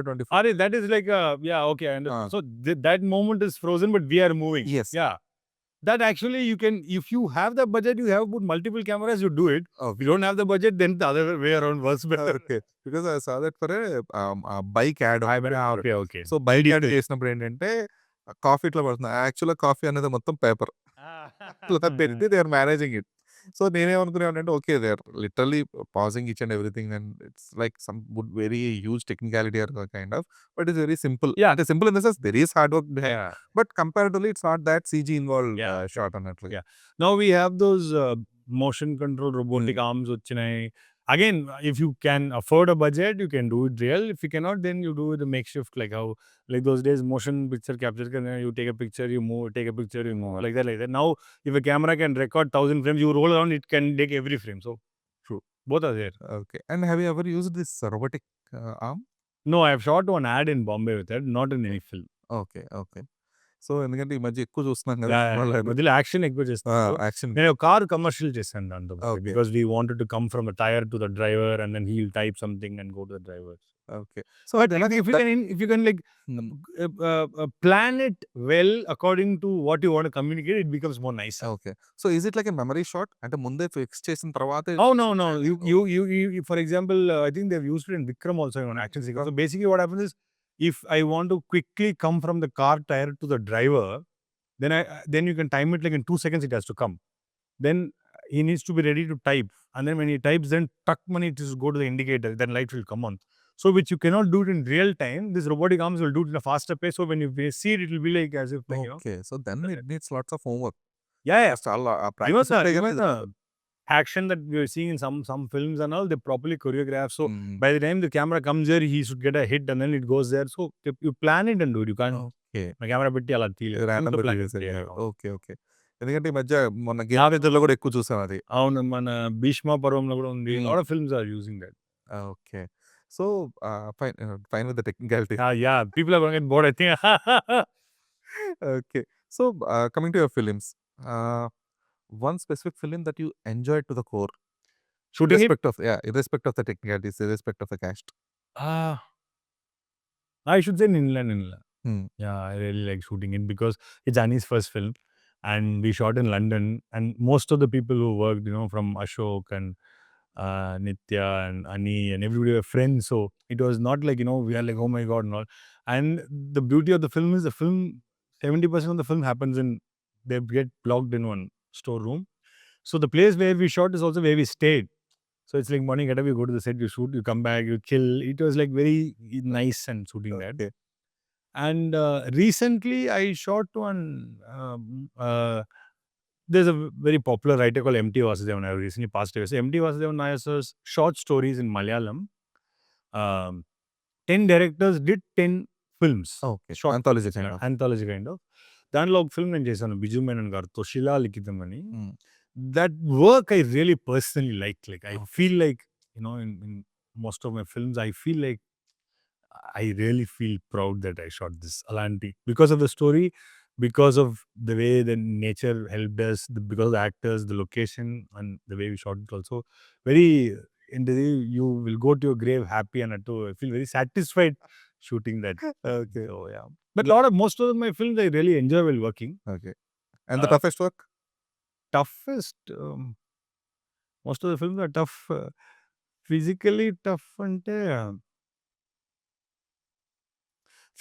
24. అరే that is like yeah, okay, I understand. So that moment is frozen but we are moving. Yes. Yeah, That actually you can, if you have the budget, you have put multiple cameras, you do it. If Okay. you don't have the budget, then the other way around works better. Okay. Because I saw that for a bike ad. Okay. So bike add చేసినప్పుడు ఏంటంటే coffee ఇట్లా పడుతుంది. యాక్చువల్‌గా coffee అనేది మొత్తం paper. ఇట్లా పెట్టి they are managing it. So నేనేమనుకునేవాడినంటే okay they are literally pausing each and everything and it's like some would very huge technicality or kind of but it's very simple. Yeah. అంటే simple in the sense there is hard work behind Yeah. But comparatively it's not that CG involved Yeah. Shot అన్నట్లుగా. Yeah. Now we have those motion control robotic arms వచ్చినాయి. Again, if you can afford a budget, you can do it real. If you cannot, then you do the makeshift, like how, like those days motion picture capture, you take a picture, you move, take a picture, you move, like that. Now, if a camera can record 1,000 frames, you roll around, it can take every frame. So, True. both are there. Okay. And have you ever used this robotic arm? No, I have shot one ad in Bombay with it, not in any film. Okay. Okay. So ఎందుకంటే ఈ మధ్య ఎక్కువ చూస్తున్నాం కదా Yeah, సినిమాలో మధ్యలో action ఎక్కువ చేస్తాను. యాక్షన్. నేను కార్ కమర్షియల్ చేశాను దాంతో. Okay. Because we wanted to come from a tire to the driver and then he'll type something and go to the driver. Okay. So but If you can like plan it well according to what you want to communicate, it becomes more nicer. Okay. So is it like a memory shot? అంటే ముందే fix చేసిన తర్వాత Oh no. You for example, I think they've used it in Vikram also in action sequence. So basically what happens is, if I want to quickly come from the car tire to the driver, then you can time it like in 2 seconds it has to come. Then he needs to be ready to type. And then when he types, then tuck money to go to the indicator, then light will come on. So which you cannot do it in real time. This robotic arms will do it in a faster pace. So when you see it, it will be like as if like, okay. So then it needs lots of homework. yeah. చాలా Even practice ఉంటే even కదా. the action that we are seeing in some films and all, they properly choreographed. So Mm. by the time the camera comes there, he should get a hit and then it goes there. So you plan it and do it. You can't okay. camera పెట్టి అలా తీయలేదు. Random Plan గా it. చేశారు. Yeah. Okay. Okay. ఎందుకంటే ఈ మధ్య మొన్న జ్ఞాపకలో కూడా ఎక్కువ చూసాం అది. అవును, మన భీష్మ పర్వంలో కూడా ఉంది. Mm. Lot of films are using that. Okay. So fine with the technicality. Yeah, people are going to get bored, I think. Okay. So coming to your films. One specific film that you enjoyed to the core. Shooting it? Irrespective of the technicalities, irrespective of the cast. I should say Ninla. Hmm. Yeah, I really like shooting it because it's Ani's first film and we shot in London, and most of the people who worked, from Ashok and Nitya and Ani and everybody were friends. So it was not like, we are like, oh my God and all. And the beauty of the film is 70% of the film happens they get locked in one storeroom. So the place where we shot is also where we stayed. So it's like morning, get up, you go to the set, you shoot, you come back, you kill. It was like very nice and shooting that. Okay. And recently I shot one, there's a very popular writer called M.T. Vasudevan Nair, recently passed away. So M.T. Vasudevan Nair's short stories in Malayalam, 10 directors did 10 films. Okay. Short Anthology kind of. Anthology kind of. దానిలో ఒక film నేను చేశాను బిజు మేనన్ గారితో, శిలాలిఖితం అని. Mm. That work I really personally like I feel like, in most of my films, I feel like I really feel proud that I shot this Alanti because of the story, because of the way the nature helped us, because of the actors, the location, and the way we shot it also. Very, you will go to your grave happy, and I feel very satisfied shooting that. Okay. So yeah, but most of my films I really enjoy while working. Okay. And the toughest work? Toughest, most of the films are tough. Physically tough ante,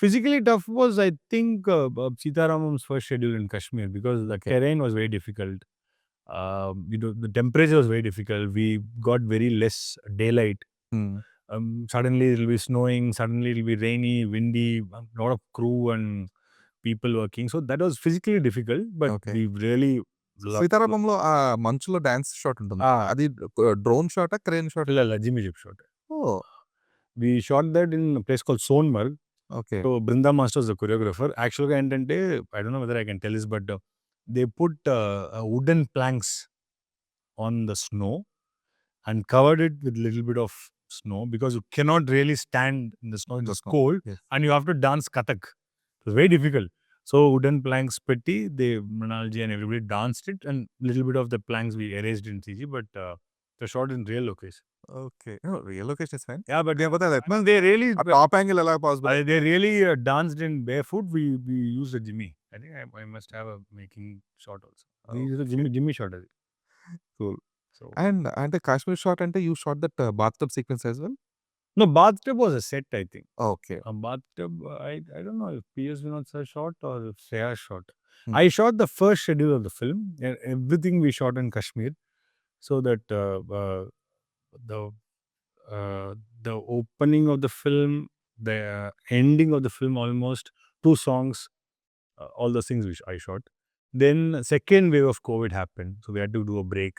physically tough was, I think, Sitaramam's first schedule in Kashmir, because the terrain was very difficult. The temperature was very difficult. We got very less daylight. Hmm. Suddenly it will be snowing, suddenly it will be rainy, windy, a lot of crew and people working. So that was physically difficult, but Okay. we really సీతారామంలో ఆ మంచులో dance shot ఉంటుంది. అది drone షాటా, crane shot? Jimmy Jeep shot. Oh. We shot that in a place called Sonmarg. Okay. So Brinda Master is the choreographer. Actually, I don't know whether I can tell this, but they put wooden planks on the snow and covered it with little bit of snow, because you cannot really stand in the snow. It's cold. Yes. And you have to dance Kathak. It's very difficult. So wooden planks petti, Mrinalji and everybody danced it, and little bit of the planks we erased in CG, but the shot in real location. Okay. Real location is fine. Yeah, but లేకపోతే they really top angle ఎలా possible? they really danced in barefoot. We used a Jimmy. I think I must have a making shot also. Oh, This is a Jimmy shot. cool. So And the Kashmir shot and you shot that bathtub sequence as well? no, bathtub was a set, I think. Okay. A bathtub, I don't know if P.S. Vinod sir shot or if Shreya shot. Hmm. I shot the first schedule of the film. Everything we shot in Kashmir, so that the the opening of the film, the ending of the film, almost 2 songs, all those things which I shot. Then second wave of COVID happened, so we had to do a break.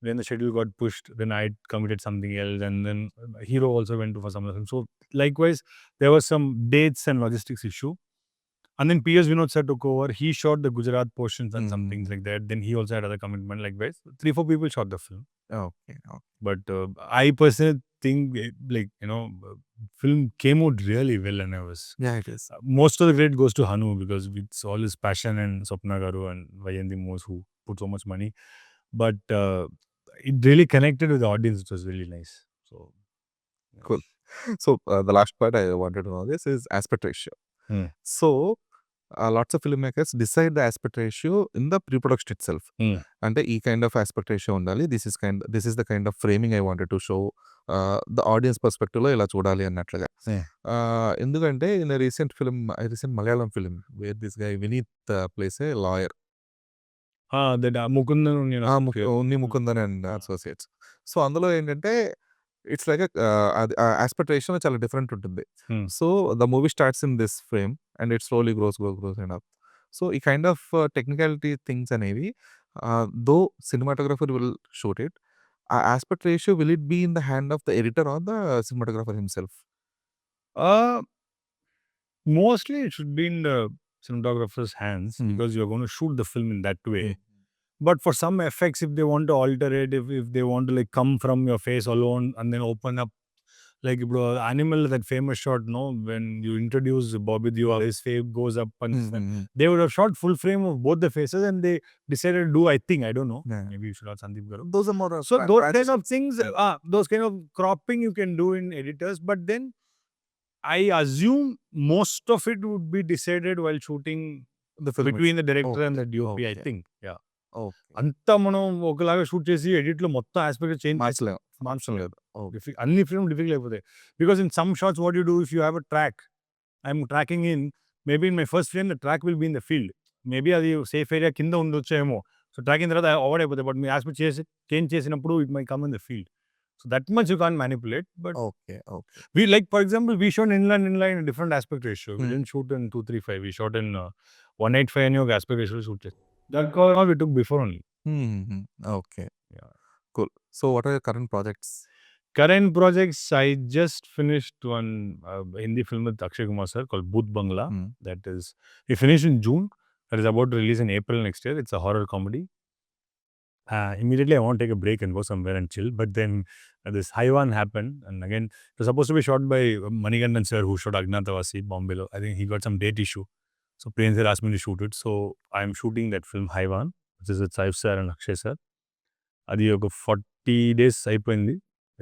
Then the schedule got pushed. Then I committed something else, and then Hero also went to for some of them. So likewise, there was some dates and logistics issue. And then P.S. Vinod sir took over. He shot the Gujarat portions and some things like that. Then he also had other commitment. Likewise, 3-4 people shot the film. Okay. But I personally think, film came out really well, and I was. Yeah, it is. Most of the credit goes to Hanu because it's all his passion and Swapna Garu and Vayanti Mose who put so much money. But it really connected with the audience. It was really nice. So, yeah. Cool. So the last part I wanted to know this is aspect ratio. Hmm. So lots of filmmakers decide the aspect ratio in the pre-production itself. అంటే ఈ kind of aspect ratio ఉండాలి. This is the kind of framing I wanted to show the audience పర్స్పెక్టివ్‌లో ఇలా చూడాలి అన్నట్లుగా. ఎందుకంటే in a recent Malayalam film where this guy Vineeth plays a lawyer. That Mukundan Unni Mukundan and associates. So అందులో ఏంటంటే it's like అది aspect ratio చాలా different ఉంటుంది. So the movie starts in this frame and it slowly grows and up. So ఈ kind of technicality things అనేవి though cinematographer will shoot it. ఆ aspect ratio will it be in the hand of the editor or the cinematographer himself? Mostly it should be in the cinematographer's hands because you're going to shoot the film in that way. But for some effects, if they want to alter it, if they want to like come from your face alone and then open up, like bro, Animal, that famous shot, no, when you introduce Bobby Deol, his face goes up and they would have shot full frame of both the faces and they decided to do, I think, I don't know, maybe you should have Sandeep Garu. Those are more So those kind of things, those kind of cropping you can do in editors, but then I assume most of it would be decided while shooting the film between the director and the DOP, I think. Yeah. Okay. అంతా మనం ఒకలాగా shoot చేసి ఎడిట్లో మొత్తం aspect change మార్చలేం లేదు. అన్ని film difficult అయిపోతాయి. Because in some shots what you do if you have a track, I'm tracking in, maybe in my first frame the track will be in the field, maybe అది safe area కింద ఉండొచ్చేమో, so tracking తర్వాత avoid అయిపోతాయి. But మీ aspect change చేసినప్పుడు it may come in the field. So that much you can manipulate. But okay. we, like for example, we shot inline in a different aspect ratio. We didn't shoot in 235, we shot in 185 and your aspect ratio shoot. That call we took before only. Okay. Yeah. Cool. So what are your current projects? Current projects, I just finished one Hindi film with Akshay Kumar sir called Bhoot Bangla. That is, we finished in June. That is about to release in April next year. It's a horror comedy. Immediately I want to take a break and go somewhere and chill, but then this Haiwan happened, and again it was supposed to be shot by Manikandan sir who shot Agnatavasi, Bombay. I think he got some date issue, so Prem sir asked me to shoot it. So I'm shooting that film Haiwan, which is with Saif sir and Akshay sir. Adi oka 40 days అయిపోయింది.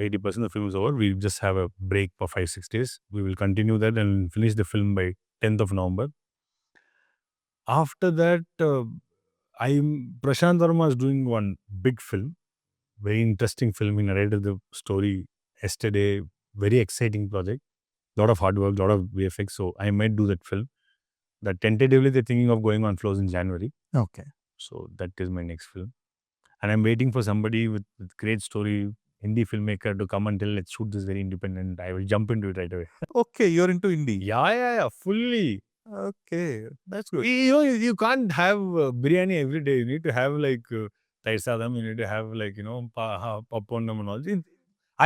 80% of the film is over. We just have a break for 5-6 days. We will continue that and finish the film by 10th of November. After that, Prashant Verma is doing one big film, very interesting film. He narrated the story yesterday. Very exciting project. Lot of hard work, lot of VFX. So I might do that film. That tentatively they're thinking of going on floors in January. Okay. So that is my next film. And I'm waiting for somebody with great story, Hindi filmmaker, to come and tell, let's shoot this very independent. I will jump into it right away. Okay, you're into indie. Yeah, fully. Okay, that's good. You can't have biryani every day. You need to have like tair sadam. You need to have like, papondam and all.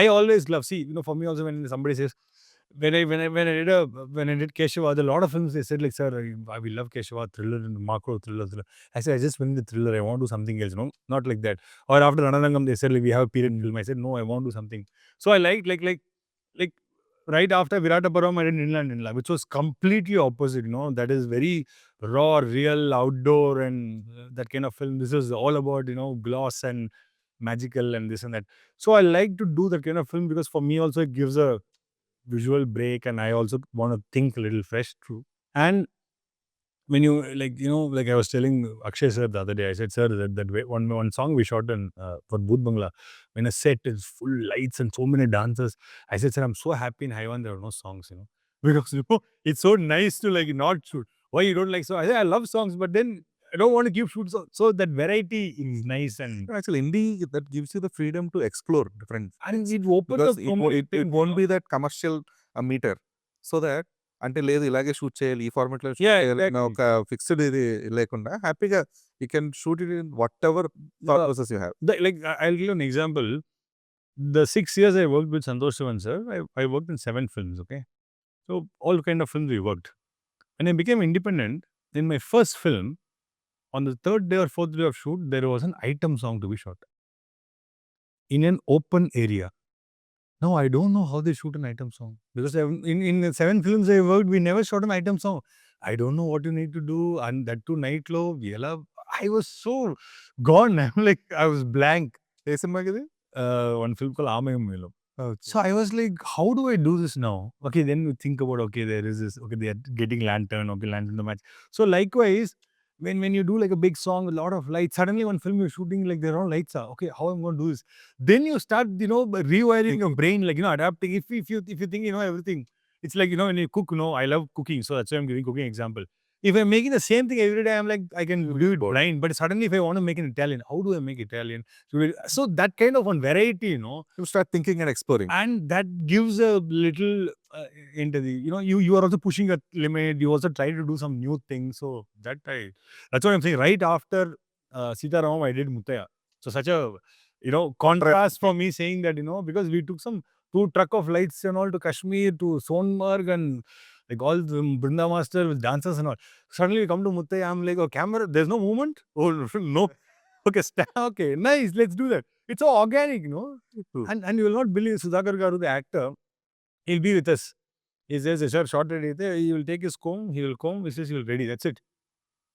I always love, see, for me also, when somebody says, when I did Keshava, a lot of films they said like, sir, we love Keshava, thriller and macro thriller. I said, I just win the thriller. I want to do something else. No, not like that. Or after Ranarangam, they said like, we have a period film. I said, no, I want to do something. So I like right after Viratapuram, I did Inland Inla, which was completely opposite. That is very raw, real, outdoor, and that kind of film. This is all about gloss and magical and this and that. So I like to do that kind of film because for me also it gives a visual break, and I also want to think a little fresh through. And when you like I was telling Akshay sir the other day, I said, sir, that one song we shot in for Bhoot Bangla, when a set is full lights and so many dancers, I said, sir, I'm so happy in Haiwan there are no songs, because it's so nice to like not shoot. Why you don't like so? I said, I love songs, but then I don't want to keep shoot. So that variety is nice, and Actually, indie, that gives you the freedom to explore different it opens because up so many it things, won't be that commercial meter. So that అంటే లేదు ఇలాగే shoot చేయాలి ఈ format లో shoot Yeah, చేయాలి అన్న exactly. ఒక fixed ఇది లేకుండా హ్యాపీగా you can shoot it in what ever thought process you have. Like I'll give you an example. The 6 years I worked with Santosh Sivan sir, I worked in 7 films, okay? So all kind of films we worked. When I became independent, in my first film, on the 3rd day or 4th day of shoot, there was an item song to be shot in an open area. Now I don't know how they shoot an item song because in the 7 films I worked, we never shot an item song. I don't know what you need to do, and that too night low. I was so gone. I'm like, I was blank. ఏ సినిమాకి ఇది? One film called Amayam Melo. So I was like, how do I do this now? Okay, then you think about, okay, there is this, okay, they are getting lantern, okay, lantern the match. So likewise, when you do like a big song with a lot of lights, suddenly one film you're shooting, like there are no lights. Okay, how am I going to do this? Then you start, rewiring your brain, like, adapting. If you think you know everything, it's like, when you cook, I love cooking. So that's why I'm giving cooking example. If I'm making the same thing every day, I'm like, I can do it blind. But suddenly if I want to make an Italian, how do I make Italian? So that kind of one variety, You start thinking and exploring. and that gives a little into the, you are also pushing a limit. You also try to do some new things. So that's what I'm saying. Right after Sitaramam, I did Muttaya. So such a, contrast for me saying that, because we took some 2 truck of lights and all to Kashmir, to Sonmarg, and like all the Brinda Master with dancers and all. Suddenly we come to Muttaya, I'm like, oh, camera, there's no movement? Oh, no. Okay, okay, nice, let's do that. It's so organic, True. And you will not believe Sudhakar Garu, the actor, he'll be with us. He says, sir, shot ready. He will take his comb, he will comb, he says, he will ready. That's it.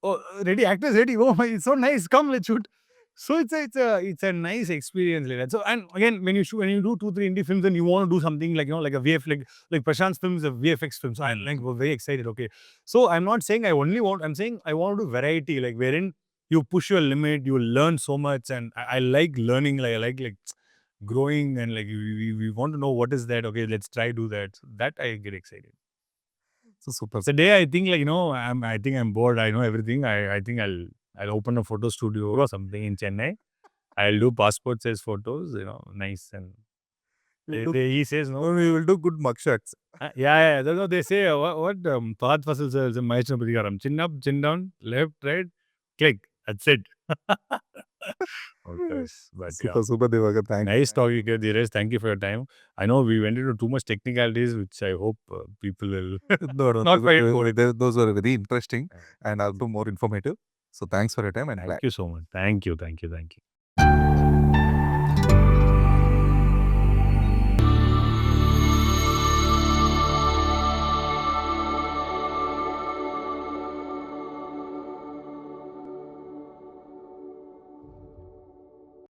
Oh, ready, actors ready. Oh, it's so nice. Come, let's shoot. So it's a nice experience like that. So, and again, when you do 2-3 indie films and you want to do something like, like a VF, like Prashant's films, a VFX film. So I'm like, very excited. Okay. So I'm not saying I'm saying I want to do variety, like wherein you push your limit, you learn so much. And I like learning, like I like growing, and like we want to know what is that. Okay, let's try do that. So that I get excited. So super. The day I think I think I'm bored. I know everything. I think I'll open a photo studio or something in Chennai. I'll do passport size photos. Nice, and he says no. We will do good mugshots. Yeah. They say what Fahad Fasil says in Mahesh Pratikaram. Chin up, chin down, left, right, click. That's it. Okay, but Super Divakar. Thank you. Nice talking to you, Dheeraj. Thank you for your time. I know we went into too much technicalities, which I hope people will No, not quite. those were very interesting and also more informative. So thanks for your time and Thank you so much. Thank you.